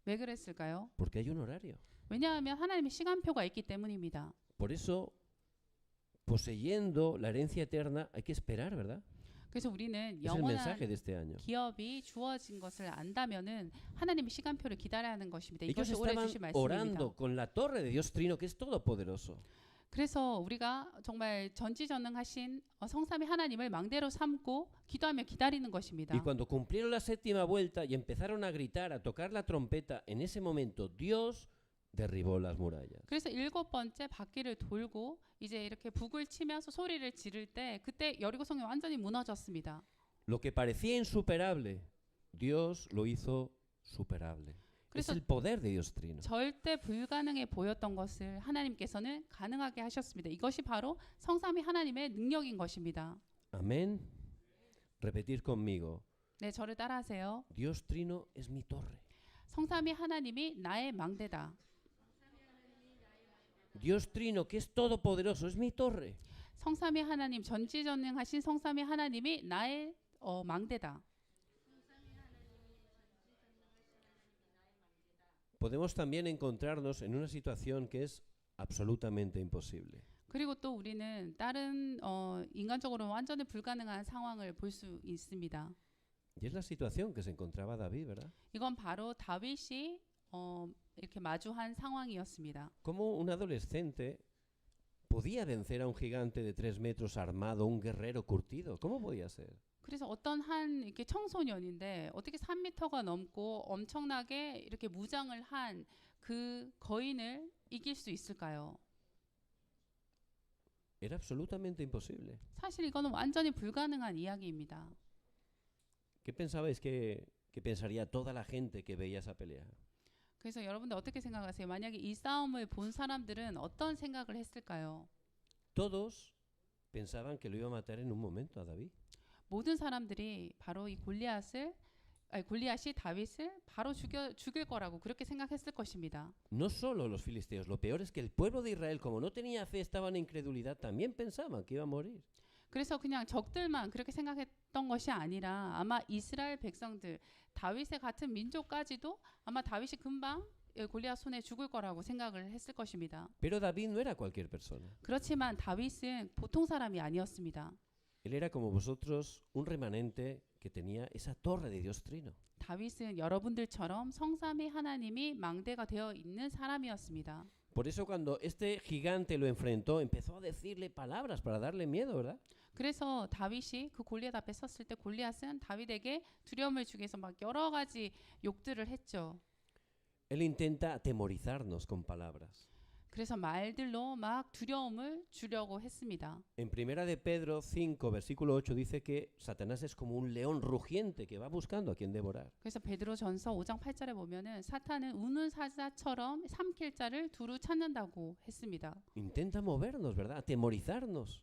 왜 그랬을까요? Porque hay un horario. 왜냐하면 하나님의 시간표가 있기 때문입니다. Por eso, poseyendo la herencia eterna, hay que esperar, ¿verdad? 그래서 우리는 Es el 영원한 mensaje de este año. 기업이 주어진 것을 안다면은 하나님의 시간표를 기다려야 하는 것입니다. Ellos 이것이 오래 estaban 주신 말씀입니다. orando con la torre de Dios Trino, que es todopoderoso. 그래서 우리가 정말 전지전능하신 성삼위 하나님을 망대로 삼고 기도하며 기다리는 것입니다. Y cuando cumplieron la séptima vuelta y empezaron a gritar, a tocar la trompeta, en ese momento Dios derribó las murallas. 그래서 7번째 바퀴를 돌고 이제 이렇게 북을 치면서 소리를 지를 때 그때 여리고성이 완전히 무너졌습니다. Lo que parecía insuperable, Dios lo hizo superable. Es 그래서 el poder de Dios Trino. 절대 불가능해 보였던 것을 하나님께서는 가능하게 하셨습니다. 이것이 바로 성삼위 하나님의 능력인 것입니다. Amén. Repetir conmigo. 네, 저를 따라하세요. Dios Trino es mi torre. 성삼위 하나님이 나의 망대다. Dios Trino, que es todopoderoso, es mi torre. 성삼위 하나님, 전지전능하신 성삼위 하나님이 나의 망대다. Podemos también encontrarnos en una situación que es absolutamente imposible. 그리고 또 우리는 다른 인간적으로 완전히 불가능한 상황을 볼 수 있습니다. Y es la situación que se encontraba David, ¿verdad? 이건 바로 다윗이 이렇게 마주한 상황이었습니다. Como un adolescente podía vencer a un gigante de 3 metros armado, un guerrero curtido. ¿Cómo podía ser? 그래서 어떤 한 이렇게 청소년인데 어떻게 3m가 넘고 엄청나게 이렇게 무장을 한 그 거인을 이길 수 있을까요? Era absolutamente imposible. 사실 이거는 완전히 불가능한 이야기입니다. ¿Qué pensabais que pensaría toda la gente que veía esa pelea? 그래서 여러분들 어떻게 생각하세요? 만약에 이 싸움을 본 사람들은 어떤 생각을 했을까요? Todos pensaban que lo iba a matar en un momento a David. 모든 사람들이 바로 이 골리앗이 다윗을 바로 죽일 거라고 그렇게 생각했을 것입니다. No solo los filisteos, lo peor es que el pueblo de Israel, como no tenía fe, estaba en incredulidad, también pensaban que iba a morir. 그래서 그냥 적들만 그렇게 생각했던 것이 아니라 아마 이스라엘 백성들, 다윗의 같은 민족까지도 아마 다윗이 금방 골리앗 손에 죽을 거라고 생각을 했을 것입니다. Pero David no era cualquier persona. 그렇지만 다윗은 보통 사람이 아니었습니다. Él era como vosotros, un remanente que tenía esa torre de Dios Trino. 다윗은 여러분들처럼 성삼위 하나님이 망대가 되어 있는 사람이었습니다. Por eso cuando este gigante lo enfrentó, empezó a decirle palabras para darle miedo, ¿verdad? 그래서 다윗이 그 골리앗 앞에 섰을 때 골리앗은 다윗에게 두려움을 주기 위해서 막 여러 가지 욕들을 했죠. Él intenta atemorizarnos con palabras. 그래서 말들로 막 두려움을 주려고 했습니다. En Primera de Pedro 5, versículo 8 dice que Satanás es como un león rugiente que va buscando a quien devorar. 그래서 베드로전서 5장 8절에 보면은 사탄은 우는 사자처럼 삼킬 자를 두루 찾는다고 했습니다. Intenta movernos, ¿verdad? Atemorizarnos.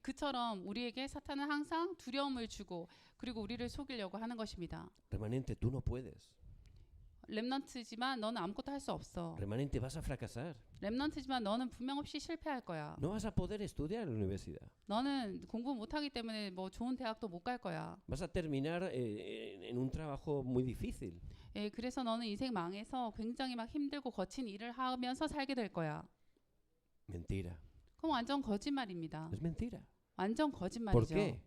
그처럼 우리에게 사탄은 항상 두려움을 주고 그리고 우리를 속이려고 하는 것입니다. Remanente, tú no puedes. 렘넌트지만 너는 아무것도 할 수 없어. Remanente, vas a fracasar. 렘넌트지만 너는 분명 없이 실패할 거야. No vas a poder estudiar en la universidad. 너는 공부 못하기 때문에 뭐 좋은 대학도 못 갈 거야. Vas a terminar en un trabajo muy difícil. 예, 그래서 너는 인생 망해서 굉장히 막 힘들고 거친 일을 하면서 살게 될 거야. Mentira. 그럼 완전 거짓말입니다. Es mentira. 완전 ¿Por 거짓말이죠. qué?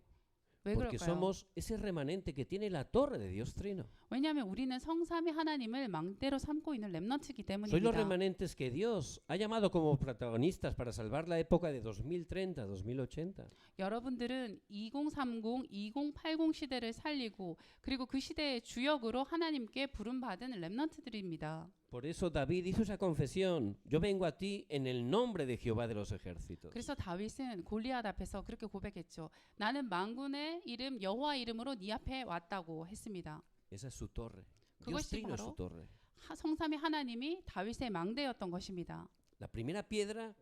왜 Porque 그럴까요? somos ese remanente que tiene la torre de Dios Trino. 왜냐하면 우리는 성삼위 하나님을 망대로 삼고 있는 렘넌트이기 Sois los 때문입니다. remanentes que Dios ha llamado como protagonistas para salvar la época de 2030, 2080. 여러분들은 2030, 2080 시대를 살리고 그리고 그 시대의 주역으로 하나님께 부름받은 렘넌트들입니다. Por eso David hizo esa confesión. Yo vengo a ti en el nombre de Jehová de los ejércitos. 그래서 다윗은 골리앗 앞에서 그렇게 고백했죠. 나는 만군의 이름 여호와 이름으로 네 앞에 왔다고 했습니다. Esa es su torre. Dios 그것이 Trino es 바로 su torre. 성삼위 하나님이 다윗의 망대였던 것입니다. La primera piedra,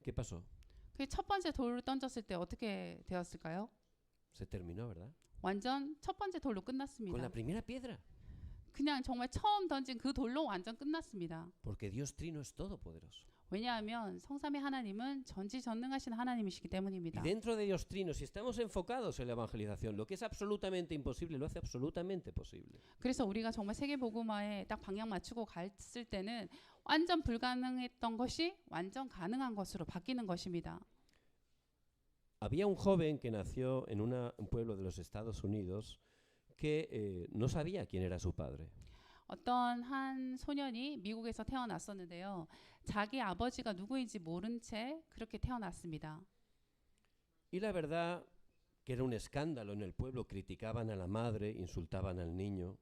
¿qué pasó? 그 첫 번째 돌을 던졌을 때 어떻게 되었을까요? Se terminó, ¿verdad? 완전 첫 번째 돌로 Con 끝났습니다. la primera piedra. 그냥 정말 처음 던진 그 돌로 완전 끝났습니다. Porque Dios Trino es todopoderoso. 왜냐하면 성삼위 하나님은 전지전능하신 하나님이시기 Y 때문입니다. dentro de Dios Trino, si estamos enfocados en la evangelización, lo que es absolutamente imposible lo hace absolutamente posible. 그래서 우리가 정말 세계복음화에 딱 방향 맞추고 갔을 때는 완전 불가능했던 것이 완전 가능한 것으로 바뀌는 것입니다. Había un joven que nació en un pueblo de los Estados Unidos que no sabía quién era su padre. 어떤 한 소년이 미국에서 태어났었는데요. 자기 아버지가 누구인지 모른 채 그렇게 태어났습니다. Y la verdad que era un escándalo en el pueblo, criticaban a la madre, insultaban al niño.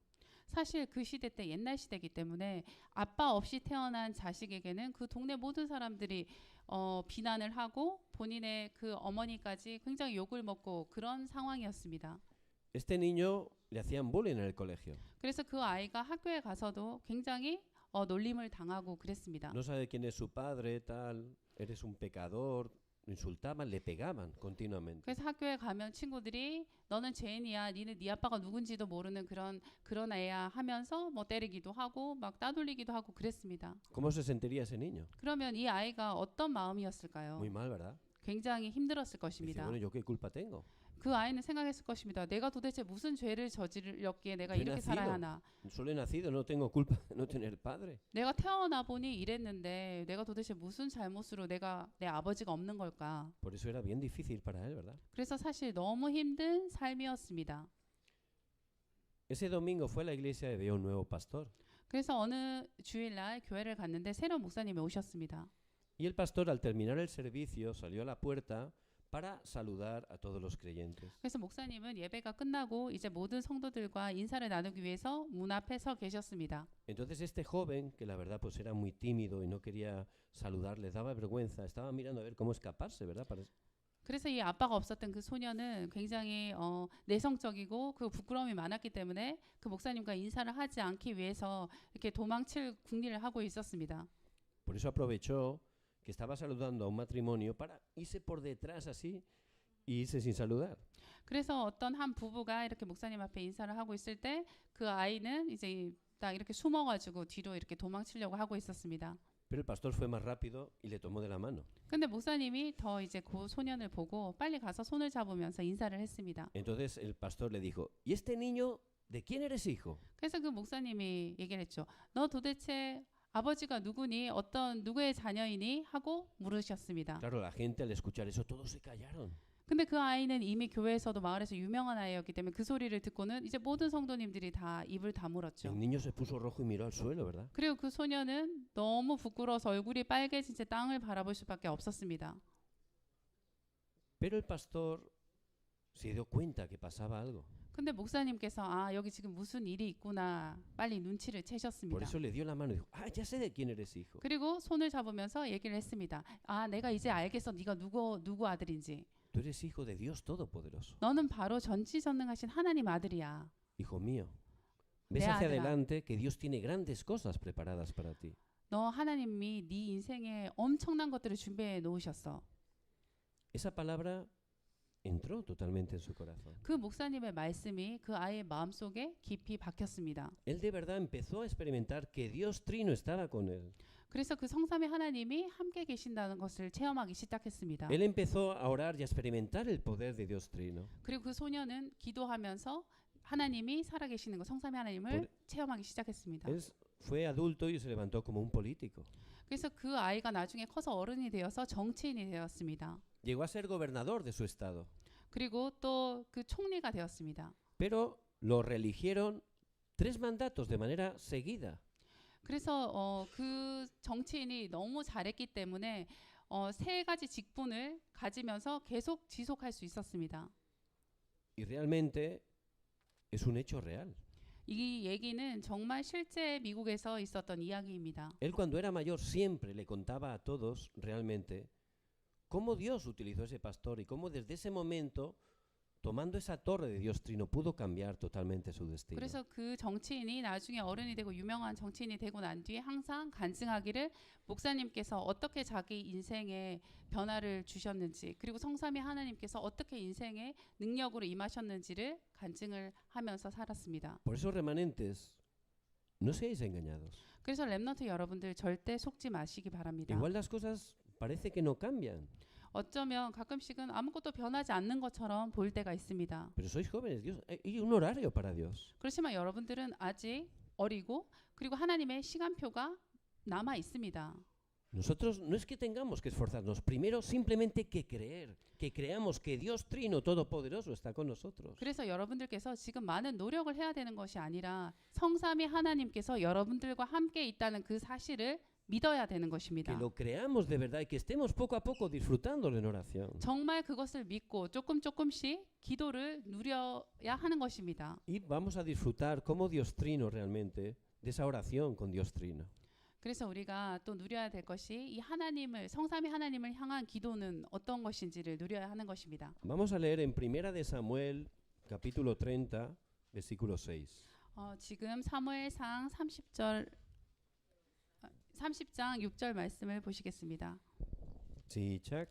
사실 그 시대 때 옛날 시대이기 때문에 아빠 없이 태어난 자식에게는 그 동네 모든 사람들이 비난을 하고 본인의 그 어머니까지 굉장히 욕을 먹고 그런 상황이었습니다. Este niño le hacían bullying en el colegio. 그래서 그 아이가 학교에 가서도 굉장히 놀림을 당하고 그랬습니다. No sabe quién es su padre, tal, eres un pecador. Lo insultaban, le pegaban continuamente. 그래서 학교에 가면 친구들이 너는 죄인이야, 니는 네 아빠가 누군지도 모르는 그런 애야 하면서 뭐 때리기도 하고 막 따돌리기도 하고 그랬습니다. ¿Cómo se sentiría ese niño? 그러면 이 아이가 어떤 마음이었을까요? Muy mal, ¿verdad? 굉장히 힘들었을 Dice, 것입니다. bueno, ¿yo qué culpa tengo? 그 아이는 생각했을 것입니다. 내가 도대체 무슨 죄를 저질렀기에 내가 Yo he 이렇게 살아야 nacido. 하나? Solo he nacido, no tengo culpa de no tener padre. 내가 태어나 보니 이랬는데 내가 도대체 무슨 잘못으로 내가 내 아버지가 없는 걸까? Por eso era bien difícil para él, ¿verdad? 그래서 사실 너무 힘든 삶이었습니다. Ese domingo fue a la iglesia y vio un nuevo pastor. 그래서 어느 주일날 교회를 갔는데 새로운 목사님이 오셨습니다. Y el pastor, al terminar el servicio, salió a la puerta para saludar a todos los creyentes. 그래서 목사님은 예배가 끝나고 이제 모든 성도들과 인사를 나누기 위해서 문 앞에 서 계셨습니다. Entonces este joven, que la verdad pues era muy tímido y no quería saludar, le daba vergüenza, estaba mirando a ver cómo escaparse, ¿verdad? 그래서 이 아빠가 없었던 그 소년은 굉장히 내성적이고 그 부끄러움이 많았기 때문에 그 목사님과 인사를 하지 않기 위해서 이렇게 도망칠 궁리를 하고 있었습니다. Por eso aprovechó que estaba saludando a un matrimonio para irse por detrás así y irse sin saludar. 그래서 어떤 한 부부가 이렇게 목사님 앞에 인사를 하고 있을 때 그 아이는 이제 딱 이렇게 숨어가지고 뒤로 이렇게 도망치려고 하고 있었습니다. Pero el pastor fue más rápido y le tomó de la mano. 근데 목사님이 더 이제 그 소년을 보고 빨리 가서 손을 잡으면서 인사를 했습니다. Entonces el pastor le dijo, ¿y este niño de quién eres hijo? 그래서 그 목사님이 얘기를 했죠. 너 도대체 아버지가 누구니? 누구의 자녀이니? 하고 물으셨습니다. Claro, la gente al escuchar eso todos se callaron. 근데 그 아이는 이미 교회에서도 마을에서 유명한 아이였기 때문에 그 소리를 듣고는 이제 모든 성도님들이 다 입을 다물었죠. El niño se puso rojo y miró al suelo, ¿verdad? 그리고 그 소년은 너무 부끄러워서 얼굴이 빨개진 채 땅을 바라볼 수밖에 없었습니다. Pero el pastor se dio cuenta que pasaba algo. 근데 목사님께서 아 여기 지금 무슨 일이 있구나 빨리 눈치를 Por 채셨습니다. eso le dio la mano y dijo, ah, ya sé de quién eres hijo. 그리고 손을 잡으면서 얘기를 했습니다. 아 내가 이제 알겠어. 네가 누구 아들인지. Tú eres hijo de Dios Todopoderoso. 너는 바로 전지전능하신 하나님 아들이야. Hijo mío, ves 내 hacia 아들아. adelante que Dios tiene grandes cosas preparadas para ti. 너 하나님이 네 인생에 엄청난 것들을 준비해 놓으셨어. Esa palabra entró totalmente en su corazón. 그 목사님의 말씀이 그 아이의 마음속에 깊이 박혔습니다. Él de verdad empezó a experimentar que Dios Trino estaba con él. 그래서 그 성삼위 하나님이 함께 계신다는 것을 체험하기 시작했습니다. Él empezó a orar y a experimentar el poder de Dios Trino. 그리고 그 소녀는 기도하면서 하나님이 살아계시는 것, 성삼위 하나님을 체험하기 시작했습니다. Él fue adulto y se levantó como un político. 그래서 그 아이가 나중에 커서 어른이 되어서 정치인이 되었습니다. Llegó a ser gobernador de su estado. 그리고 또 그 총리가 되었습니다. Pero lo reeligieron 3 mandatos de manera seguida. 그래서 그 정치인이 너무 잘했기 때문에 3가지 직분을 가지면서 계속 지속할 수 있었습니다. Y realmente es un hecho real. 이 얘기는 정말 실제 미국에서 있었던 이야기입니다. Él cuando era mayor siempre le contaba a todos realmente cómo Dios utilizó ese pastor y cómo desde ese momento, tomando esa torre de Dios Trino, pudo cambiar totalmente su destino. 그래서 그 정치인이 나중에 어른이 되고 유명한 정치인이 되고 난 뒤에 항상 간증하기를 목사님께서 어떻게 자기 인생에 변화를 주셨는지 그리고 성삼위 하나님께서 어떻게 인생에 능력으로 임하셨는지를 간증을 하면서 살았습니다. Por eso, remanentes, no seáis engañados. 그래서 렘넌트 여러분들 절대 속지 마시기 바랍니다. Igual las cosas parece que no cambian, 어쩌면 가끔씩은 아무것도 변하지 않는 것처럼 보일 때가 있습니다. pero sois jóvenes. Hay un horario para Dios. 그렇지만 여러분들은 아직 어리고 그리고 하나님의 시간표가 남아 있습니다. Nosotros no es que tengamos que esforzarnos, primero simplemente que creer, que creamos que Dios Trino Todopoderoso está con nosotros. 그래서 여러분들께서 지금 많은 노력을 해야 되는 것이 아니라 성삼위 하나님께서 여러분들과 함께 있다는 그 사실을 믿어야 되는 Que 것입니다. lo creamos de verdad y que estemos poco a poco disfrutándolo en oración. 정말 그것을 믿고 조금씩 기도를 누려야 하는 것입니다. Y vamos a disfrutar como Dios Trino realmente de esa oración con Dios Trino. 그래서 우리가 또 누려야 될 것이 이 하나님을 성삼위 하나님을 향한 기도는 어떤 것인지를 누려야 하는 것입니다. Vamos a leer en Primera de Samuel, capítulo 30, versículo 6. 지금 사무엘상 30장 6절 말씀을 보시겠습니다. 시작.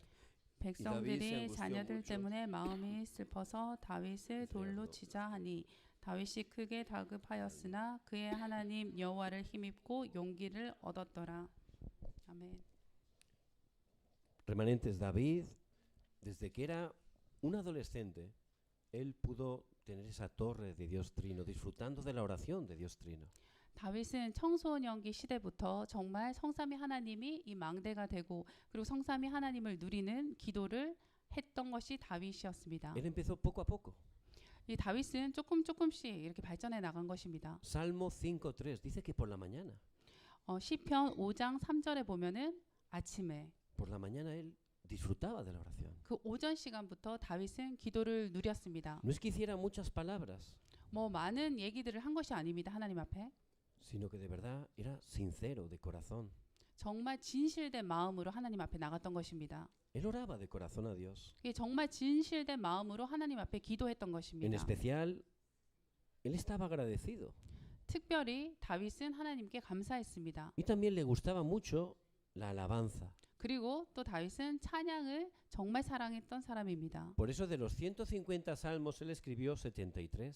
백성들이 자녀들 때문에 마음이 슬퍼서 다윗을 돌로 치자 하니 다윗이 크게 다급하였으나 그의 하나님 여호와를 힘입고 용기를 얻었더라. 아멘. Remanentes, David, desde que era un adolescente, él pudo tener esa torre de Dios Trino, disfrutando de la oración de Dios Trino. 다윗은 청소년기 시대부터 정말 성삼위 하나님이 이 망대가 되고 그리고 성삼위 하나님을 누리는 기도를 했던 것이 다윗이었습니다. Él empezó poco a poco. 이 다윗은 조금씩 이렇게 발전해 나간 것입니다. Salmo 5:3 dice que por la mañana, 시편 5장 3절에 보면은 아침에 por la mañana él disfrutaba de la oración. 그 오전 시간부터 다윗은 기도를 누렸습니다. No es que hiciera muchas palabras, 뭐 많은 얘기들을 한 것이 아닙니다. 하나님 앞에. sino que de verdad era sincero, de corazón. 정말 진실된 마음으로 하나님 앞에 나갔던 것입니다. Él oraba de corazón a Dios. 이게 정말 진실된 마음으로 하나님 앞에 기도했던 En 것입니다. especial, él estaba agradecido. 특별히 다윗은 하나님께 감사했습니다. Y también le gustaba mucho la alabanza. 그리고 또 다윗은 찬양을 정말 사랑했던 사람입니다. Por eso de los 150 salmos él escribió 73.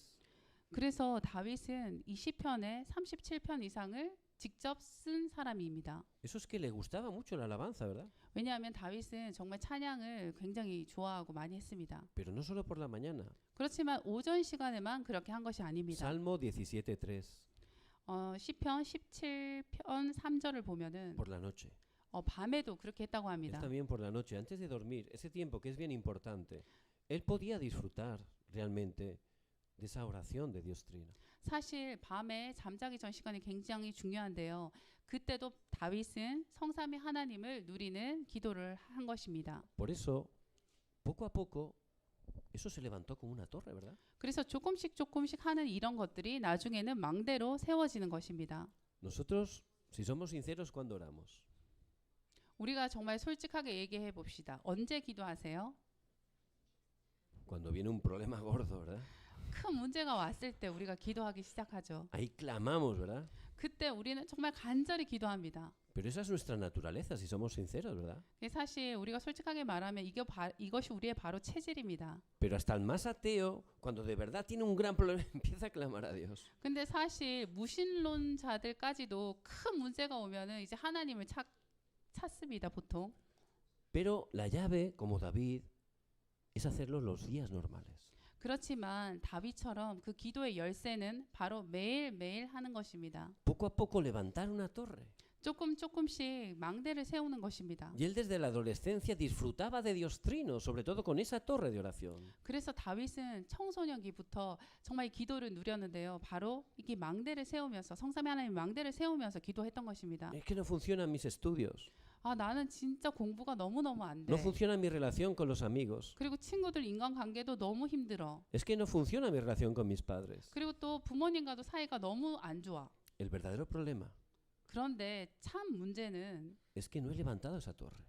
그래서 다윗은 이 시편의 37편 이상을 직접 쓴 사람입니다. Eso es que le gustaba mucho la alabanza, ¿verdad? 왜냐하면 다윗은 정말 찬양을 굉장히 좋아하고 많이 했습니다. Pero no solo por la mañana. 그렇지만 오전 시간에만 그렇게 한 것이 아닙니다. Salmo 17:3, 시편 17편 3절을 보면은 por la noche. 밤에도 그렇게 했다고 Él 합니다. también por la noche, antes de dormir, ese tiempo que es bien importante, él podía disfrutar realmente de esa oración de Dios Trino. 사실 밤에 잠자기 전 시간이 굉장히 중요한데요. 그때도 다윗은 성삼위 하나님을 누리는 기도를 한 것입니다. Por eso, poco a poco, eso se levantó como una torre, ¿verdad? 그래서 조금씩 조금씩 하는 이런 것들이 나중에는 망대로 세워지는 것입니다. Nosotros, si somos sinceros, ¿cuándo oramos? 우리가 정말 솔직하게 얘기해 봅시다. 언제 기도하세요? Cuando viene un problema gordo, ¿verdad? 큰 문제가 왔을 때 우리가 기도하기 시작하죠. Ahí clamamos, ¿verdad? 그때 우리는 정말 간절히 기도합니다. Pero esa es nuestra naturaleza, si somos sinceros, ¿verdad? 사실 우리가 솔직하게 말하면 이것이 우리의 바로 체질입니다. Pero hasta el más ateo, cuando de verdad tiene un gran problema, empieza a clamar a Dios. 근데 사실 무신론자들까지도 큰 문제가 오면은 이제 하나님을 찾습니다, 보통. Pero la llave, como David, es hacerlo los días normales. 그렇지만 다윗처럼 그 기도의 열쇠는 바로 매일매일 하는 것입니다. Poco a poco levantar una torre. 조금씩 망대를 세우는 것입니다. Y él desde la adolescencia disfrutaba de Dios Trino, sobre todo con esa torre de oración. 그래서 다윗은 청소년기부터 정말 기도를 누렸는데요. 바로 이게 망대를 세우면서 성삼위 하나님 망대를 세우면서 기도했던 것입니다. Es que no funcionan mis estudios, 나는 진짜 공부가 너무너무 안 돼. no funciona mi relación con los amigos, 그리고 친구들 인간관계도 너무 힘들어. es que no funciona mi relación con mis padres. 그리고 또 부모님과도 사이가 너무 안 좋아. El verdadero problema 그런데 참 문제는 es que no he levantado esa torre.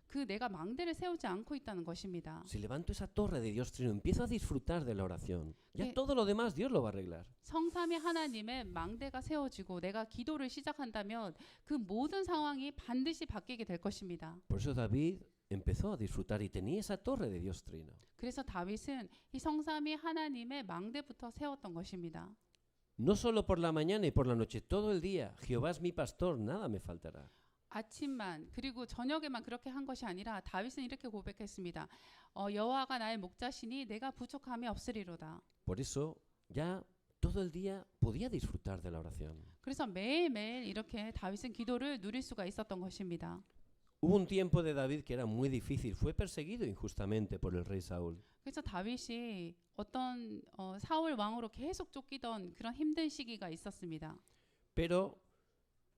그 내가 망대를 세우지 않고 있다는 것입니다. Si levanto esa torre de Dios Trino, empiezo a disfrutar de la oración. Ya Que- todo lo demás Dios lo va a arreglar. 성삼위 하나님의 망대가 세워지고 내가 기도를 시작한다면 그 모든 상황이 반드시 바뀌게 될 것입니다. Por eso David empezó a disfrutar y tenía esa torre de Dios Trino. 그래서 다윗은 이 성삼위 하나님의 망대부터 세웠던 것입니다. No solo por la mañana y por la noche, todo el día. Jehová es mi pastor, nada me faltará. 아침만 그리고 저녁에만 그렇게 한 것이 아니라 다윗은 이렇게 고백했습니다. 여호와가 나의 목자시니 내가 부족함이 없으리로다. Por eso ya todo el día podía disfrutar de la oración. 그래서 매일매일 이렇게 다윗은 기도를 누릴 수가 있었던 것입니다. Hubo un tiempo de David que era muy difícil, fue perseguido injustamente por el rey Saúl. 그래서 다윗이 어떤 사울 왕으로 계속 쫓기던 그런 힘든 시기가 있었습니다. Pero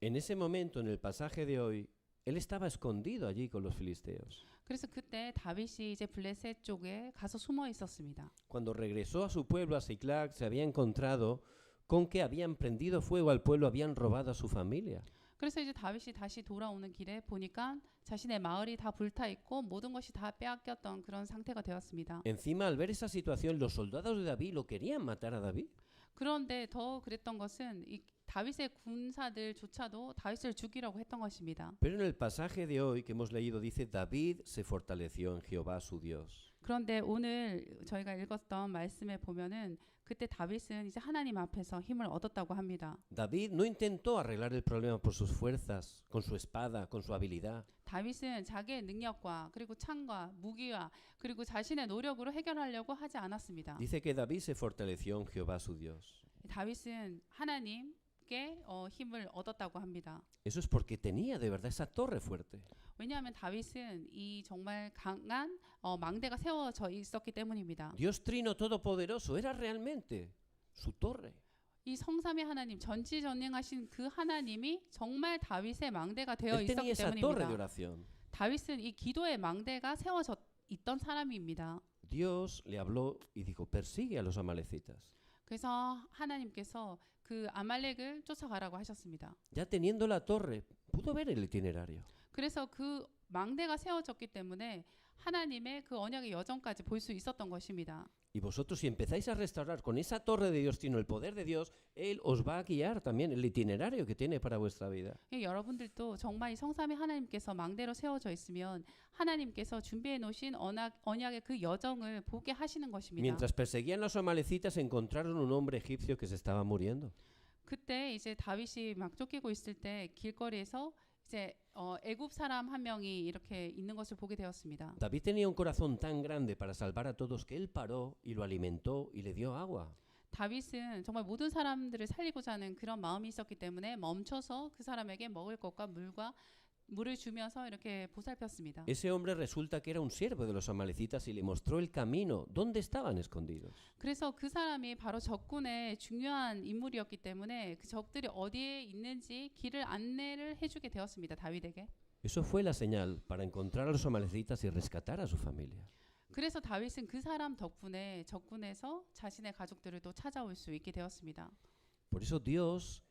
en ese momento, en el pasaje de hoy, él estaba escondido allí con los filisteos. 그래서 그때 다윗이 이제 블레셋 쪽에 가서 숨어 있었습니다. Cuando regresó a su pueblo, a Siclag, se había encontrado con que habían prendido fuego al pueblo, habían robado a su familia. 그래서 이제 다윗이 다시 돌아오는 길에 보니까 자신의 마을이 다 불타 있고 모든 것이 다 빼앗겼던 그런 상태가 되었습니다. Encima, al ver esa situación, los soldados de David lo querían matar a David. 그런데 더 그랬던 것은 이 다윗의 군사들조차도 다윗을 죽이려고 했던 것입니다. Pero en el pasaje de hoy que hemos leído dice, David se fortaleció en Jehová su Dios. 그런데 오늘 저희가 읽었던 말씀에 보면은 그때 다윗은 이제 하나님 앞에서 힘을 얻었다고 합니다. David no intentó arreglar el problema por sus fuerzas, con su espada, con su habilidad. 다윗은 자기의 능력과 그리고 창과 무기와 그리고 자신의 노력으로 해결하려고 하지 않았습니다. Dice que David se fortaleció en Jehová su Dios. 다윗은 하나님께 힘을 얻었다고 합니다. Eso es porque tenía de verdad esa torre fuerte. 왜냐하면 다윗은 이 정말 강한 망대가 세워져 있었기 때문입니다. Dios Trino Todopoderoso era realmente su torre. 이 성삼위 하나님 전지전능하신 그 하나님이 정말 다윗의 망대가 되어 Él tenía 있었기 esa torre de 때문입니다. oración. 다윗은 이 기도의 망대가 세워져 있던 사람입니다. Dios le habló y dijo, persigue a los amalecitas. 그래서 하나님께서 그 아말렉을 쫓아가라고 하셨습니다. Ya teniendo la torre, pudo ver el itinerario. 그래서 그 망대가 세워졌기 때문에 하나님의 그 언약의 여정까지 볼 수 있었던 것입니다. Y vosotros si empezáis a restaurar con esa torre de Dios Trino el poder de Dios, Él os va a guiar también el itinerario que tiene para vuestra vida. 여러분들도 정말 이 성삼위 하나님께서 망대로 세워져 있으면 하나님께서 준비해 놓으신 언약의 그 여정을 보게 하시는 것입니다. Mientras perseguían a los amalecitas, encontraron un hombre egipcio que se estaba muriendo. 그때 이제 다윗이 막 쫓기고 있을 때 길거리에서 이제 애굽 사람 한 명이 이렇게 있는 것을 보게 되었습니다. David tenía un corazón tan grande para salvar a todos que él paró y lo alimentó y le dio agua. 다윗은 정말 모든 사람들을 살리고자 하는 그런 마음이 있었기 때문에 멈춰서 그 사람에게 먹을 것과 물을 주면서 이렇게 보살폈습니다. Ese hombre resulta que era un siervo de los amalecitas y le mostró el camino donde estaban escondidos. 그래서 그 사람이 바로 적군의 중요한 인물이었기 때문에 그 적들이 어디에 있는지 길을 안내를 해주게 되었습니다. 다윗에게. Eso fue la señal para encontrar a los amalecitas y rescatar a su familia. 그래서 다윗은 그 사람 덕분에 적군에서 자신의 가족들을 또 찾아올 수 있게 되었습니다. Por eso Dios,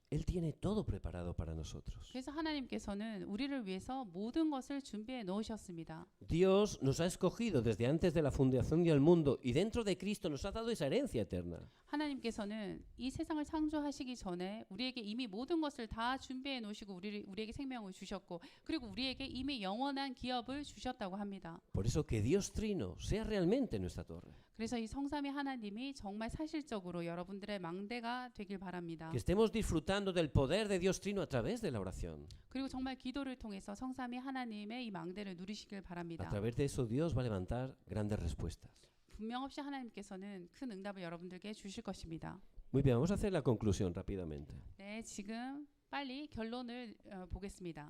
Él tiene todo preparado para nosotros. 그래서 하나님께서는 우리를 위해서 모든 것을 준비해 놓으셨습니다. Dios nos ha escogido desde antes de la fundación del mundo y dentro de Cristo nos ha dado esa herencia eterna. 하나님께서는 이 세상을 창조하시기 전에 우리에게 이미 모든 것을 다 준비해 놓으시고 우리에게 생명을 주셨고 그리고 우리에게 이미 영원한 기업을 주셨다고 합니다. Por eso que Dios Trino sea realmente nuestra torre. 그래서 이 성삼위 하나님이 정말 사실적으로 여러분들의 망대가 되길 바랍니다. Que estemos disfrutando del poder de Dios Trino a través de la oración. 그리고 정말 기도를 통해서 성삼위 하나님의 이 망대를 누리시길 A 바랍니다. través de eso Dios va a levantar grandes respuestas. 분명 없이 하나님께서는 큰 응답을 여러분들께 주실 것입니다. Muy bien, vamos a hacer la conclusión rápidamente. 네, 지금 빨리 결론을 보겠습니다.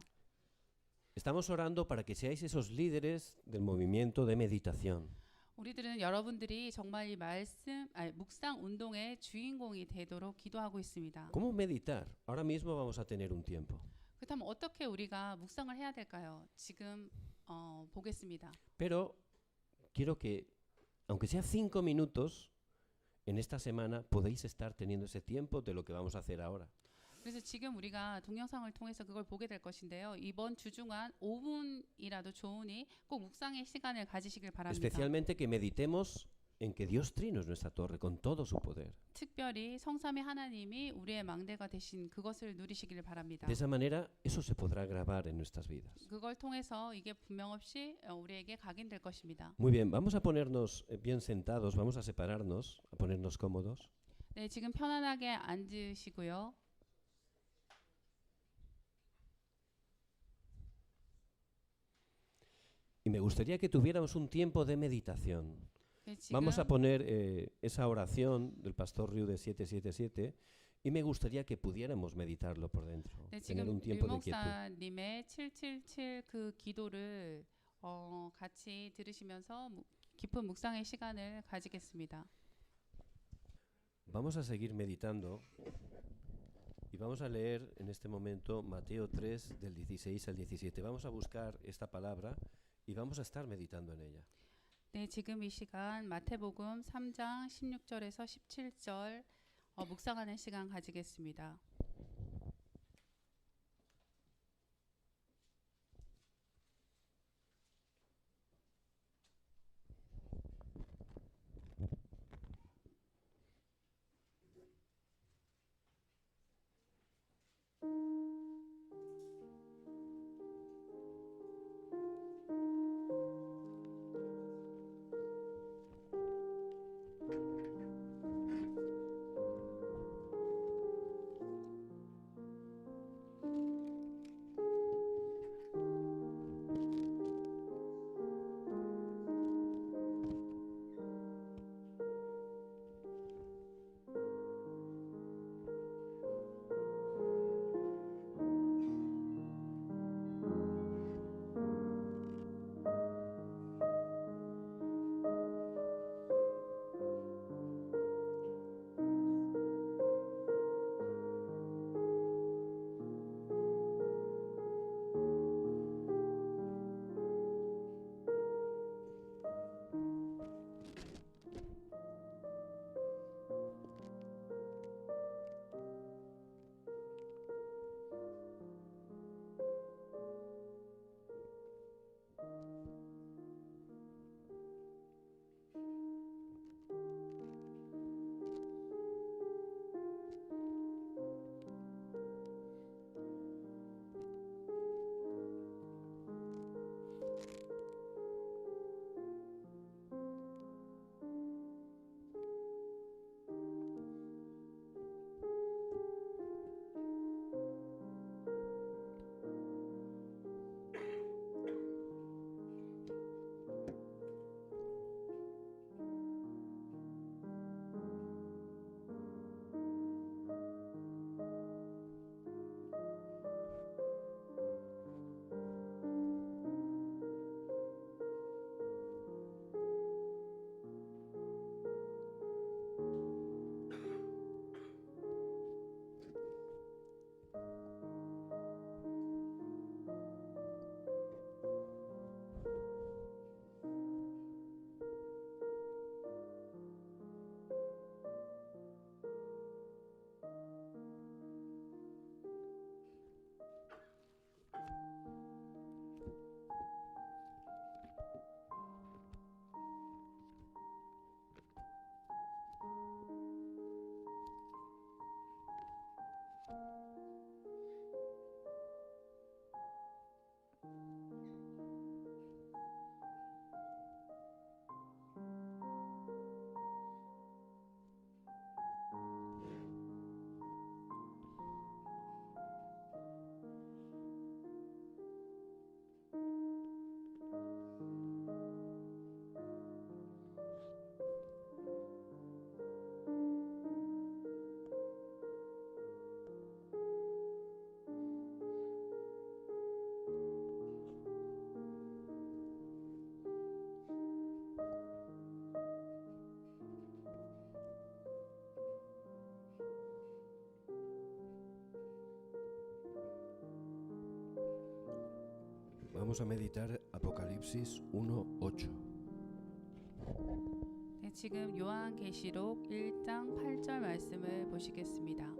Estamos orando para que seáis esos líderes del movimiento de meditación. 우리들은 여러분들이 정말 이 묵상 운동의 주인공이 되도록 기도하고 있습니다. ¿Cómo meditar? Ahora mismo vamos a tener un tiempo. 그렇다면 어떻게 우리가 묵상을 해야 될까요? 지금 보겠습니다. Pero quiero que, aunque sea 5 minutos, en esta semana podéis estar teniendo ese tiempo de lo que vamos a hacer ahora. 그래서 지금 우리가 동영상을 통해서 그걸 보게 될 것인데요. 이번 주 중간 5분이라도 좋으니 꼭 묵상의 시간을 가지시길 바랍니다. Especialmente que meditemos en que Dios Trino es nuestra torre con todo su poder. 특별히 성삼위 하나님이 우리의 망대가 되신 그것을 누리시길 바랍니다. De esa manera, eso se podrá grabar en nuestras vidas. 그걸 통해서 이게 분명 없이 우리에게 각인될 것입니다. Muy bien, vamos a ponernos bien sentados, vamos a separarnos, a ponernos cómodos. 네, 지금 편안하게 앉으시고요. Y me gustaría que tuviéramos un tiempo de meditación. 네, Vamos a 지금 poner esa oración del pastor Riu de 777 y me gustaría que pudiéramos meditarlo por dentro, 네, tener 지금 un tiempo de quietud. 목사님의 777 그 기도를 같이 들으시면서 깊은 묵상의 시간을 가지겠습니다. Vamos a seguir meditando y vamos a leer en este momento Mateo 3 del 16 al 17. Vamos a buscar esta palabra y vamos a estar meditando en ella. 네, 지금 이 시간 마태복음 3장 16절에서 17절 묵상하는 시간 가지겠습니다. Vamos a meditar Apocalipsis 1:8. 네, 지금 요한계시록 1장 8절 말씀을 보시겠습니다.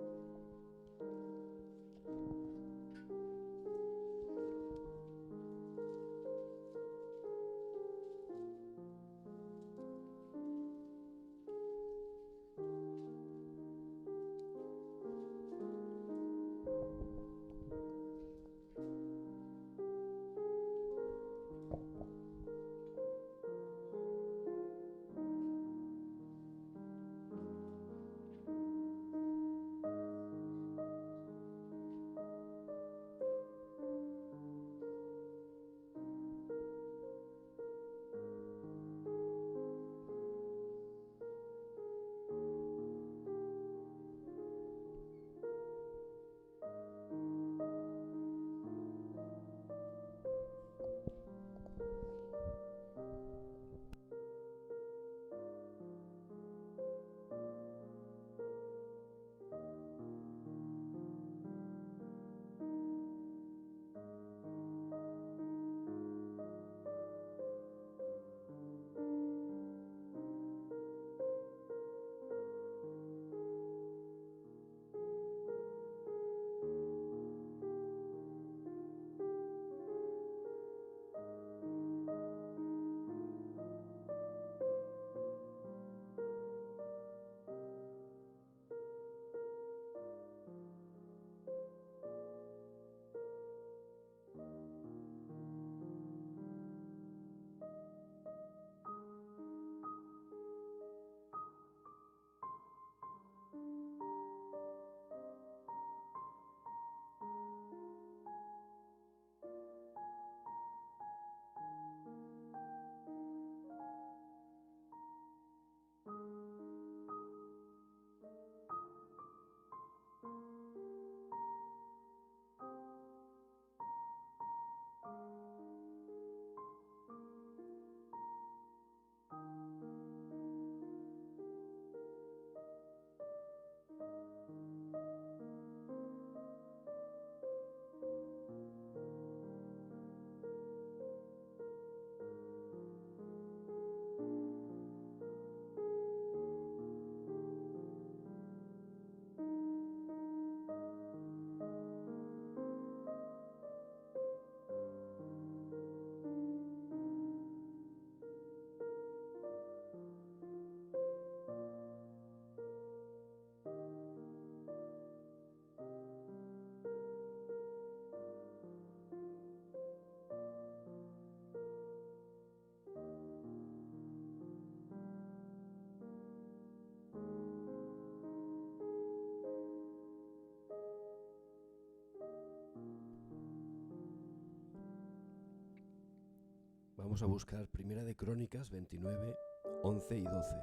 Vamos a buscar Primera de Crónicas 29, 11 y 12.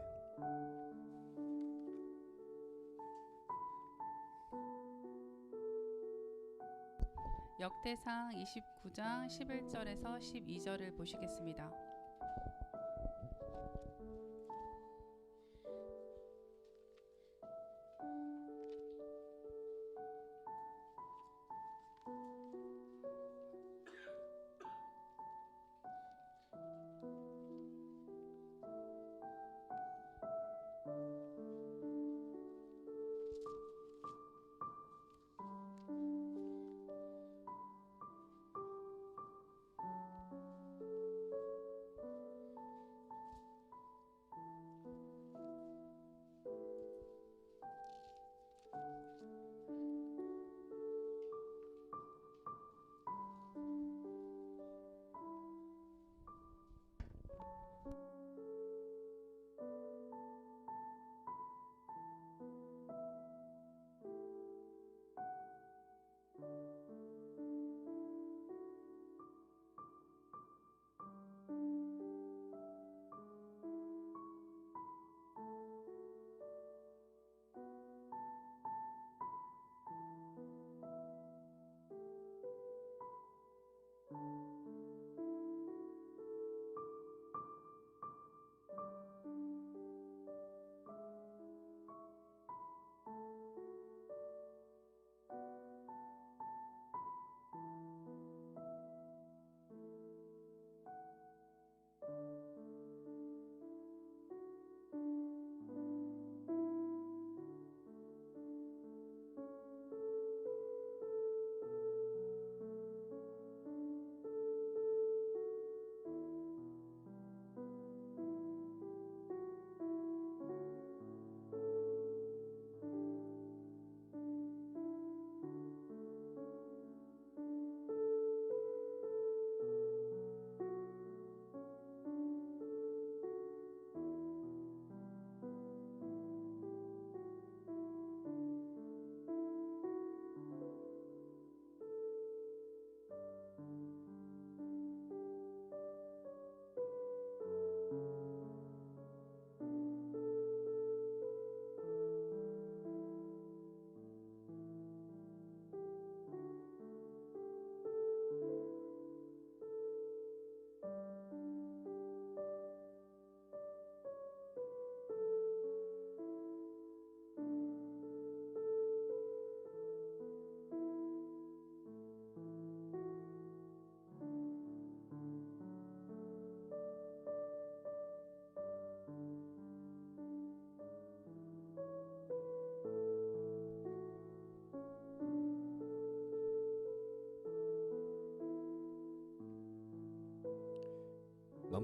역대상 29장 11절에서 12절을 보시겠습니다.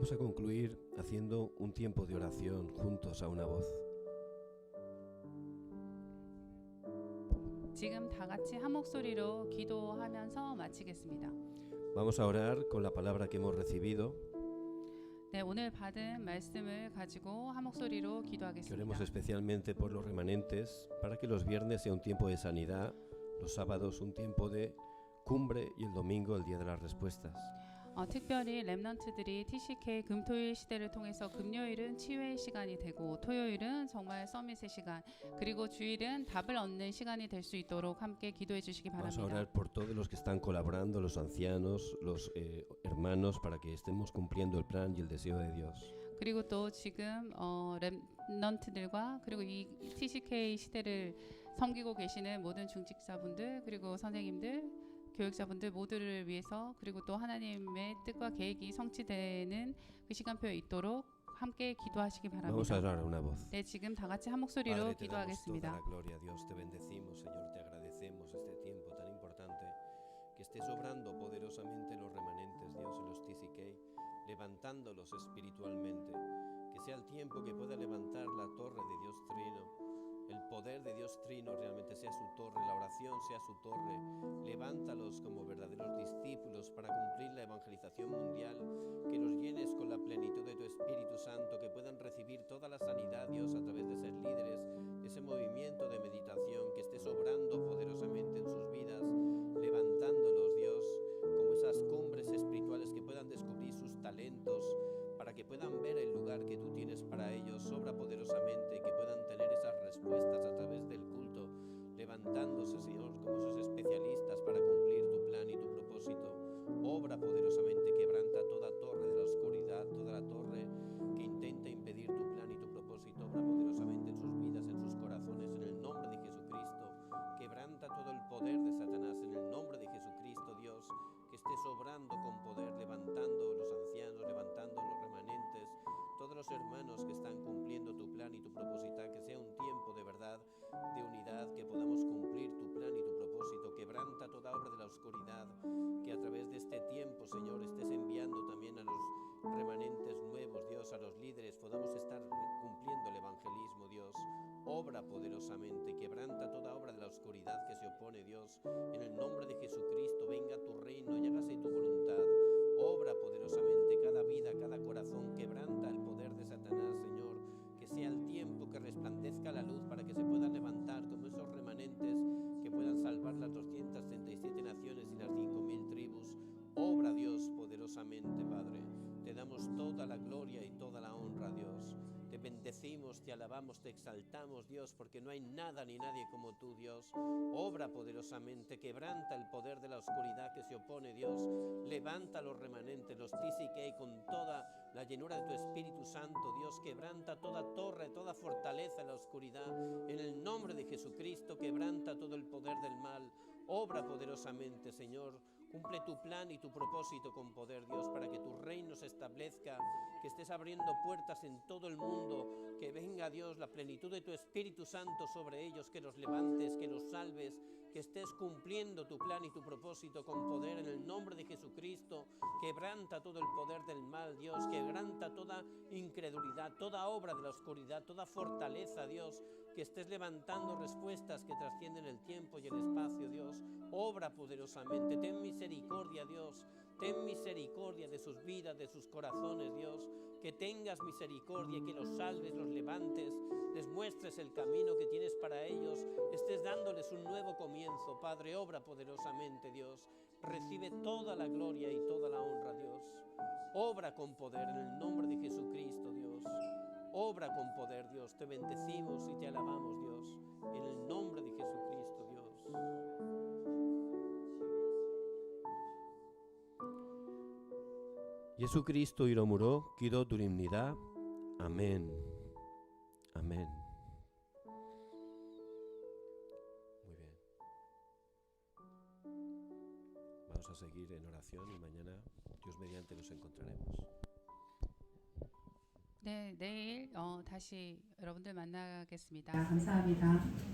Vamos a concluir haciendo un tiempo de oración juntos a una voz. 지금 다 같이 한 목소리로 기도하면서 마치겠습니다. Vamos a orar con la palabra que hemos recibido. 네, 오늘 받은 말씀을 가지고 한 목소리로 Que 기도하겠습니다. oremos especialmente por los remanentes, para que los viernes sea un tiempo de sanidad, los sábados un tiempo de cumbre y el domingo el día de las respuestas. 특별히 렘넌트들이 TCK 금토일 시대를 통해서 금요일은 치유의 시간이 되고 토요일은 정말 서밋의 시간, 그리고 주일은 답을 얻는 시간이 될 수 있도록 함께 기도해 주시기 Vamos a 바랍니다. orar por todos los que están colaborando, los ancianos, los hermanos, para que estemos cumpliendo el plan y el deseo de Dios. 그리고 또 지금 렘넌트들과 그리고 이 TCK 시대를 섬기고 계시는 모든 중직자분들, 그리고 선생님들, 교육자분들 모두를 위해서, 그리고 또 하나님의 뜻과 계획이 성취되는 그 시간표에 있도록 함께 기도하시기 Vamos a 바랍니다. orar a una voz. 네, 지금 다 같이 한 목소리로 Padre, te damos toda 기도하겠습니다. la gloria, Dios, te bendecimos, Señor, te agradecemos este tiempo tan importante, que estés obrando poderosamente los remanentes, Dios, en los TCK, levantándolos espiritualmente, que sea el tiempo que pueda levantar la torre de Dios Trino, el poder de Dios Trino realmente sea su torre, la oración sea su torre, levántalos como verdaderos discípulos para cumplir la evangelización mundial, que los llenes con la plenitud de tu Espíritu Santo, que puedan recibir toda la sanidad, Dios, a través de ser líderes, de ese movimiento de meditación, que estés obrando poderosamente en sus vidas, levantándolos, Dios, como esas cumbres espirituales, que puedan descubrir sus talentos, para que puedan ver el lugar que tú tienes para ellos, obra poderosamente, que puedan tener esas respuestas a través del culto, levantándose, Señor, como esos especialistas para cumplir tu plan y tu propósito. Obra poderosamente, quebranta toda torre de la oscuridad, toda la torre que intenta impedir tu plan y tu propósito. Obra poderosamente en sus vidas, en sus corazones, en el nombre de Jesucristo. Quebranta todo el poder de Satanás en el nombre de Jesucristo, Dios, que estés obrando con poder, levantando los ancianos, levantando los remanentes, todos los hermanos que están cumpliendo tu plan y tu propósito, que sea un tiempo de verdad, de unidad, que podamos cumplir tu plan y tu propósito. Quebranta toda obra de la oscuridad, que a través de este tiempo, Señor, estés enviando también a los remanentes nuevos, Dios, a los líderes, podamos estar cumpliendo el evangelismo, Dios. Obra poderosamente, quebranta toda obra de la oscuridad que se opone, Dios, en el nombre de Jesucristo. Venga tu reino y hágase tu voluntad. Obra poderosamente cada vida, cada corazón, quebranta el poder de Satanás, Señor, que sea el tiempo que resplandezca la luz para que se puedan levantar como esos remanentes que puedan salvar las 237 naciones y las 5.000 tribus. Obra, Dios, poderosamente, Padre. Te damos toda la gloria y toda la honra, Dios. Te bendecimos, te alabamos, te exaltamos, Dios, porque no hay nada ni nadie como tú, Dios. Obra poderosamente, quebranta el poder de la oscuridad que se opone, Dios. Levanta los remanentes, los TCK, con toda la llenura de tu Espíritu Santo, Dios. Quebranta toda torre, toda fortaleza en la oscuridad. En el nombre de Jesucristo, quebranta todo el poder del mal. Obra poderosamente, Señor. Cumple tu plan y tu propósito con poder, Dios, para que tu reino se establezca, que estés abriendo puertas en todo el mundo, que venga, Dios, la plenitud de tu Espíritu Santo sobre ellos, que los levantes, que los salves, que estés cumpliendo tu plan y tu propósito con poder en el nombre de Jesucristo. Quebranta todo el poder del mal, Dios, quebranta toda incredulidad, toda obra de la oscuridad, toda fortaleza, Dios, que estés levantando respuestas que trascienden el tiempo y el espacio, Dios. Obra poderosamente, ten misericordia, Dios, ten misericordia de sus vidas, de sus corazones, Dios, que tengas misericordia, que los salves, los levantes, les muestres el camino que tienes para ellos, estés dándoles un nuevo comienzo, Padre. Obra poderosamente, Dios, recibe toda la gloria y toda la honra, Dios. Obra con poder en el nombre de Jesucristo, Dios. Obra con poder, Dios. Te bendecimos y te alabamos, Dios, en el nombre de Jesucristo, Dios. 예수그리스도 이름으로 기도드립니다. 아멘. Amén. Muy bien. Vamos a seguir en oración y mañana, Dios mediante, nos encontraremos. 네, 내일 다시 여러분들 만나겠습니다. 감사합니다.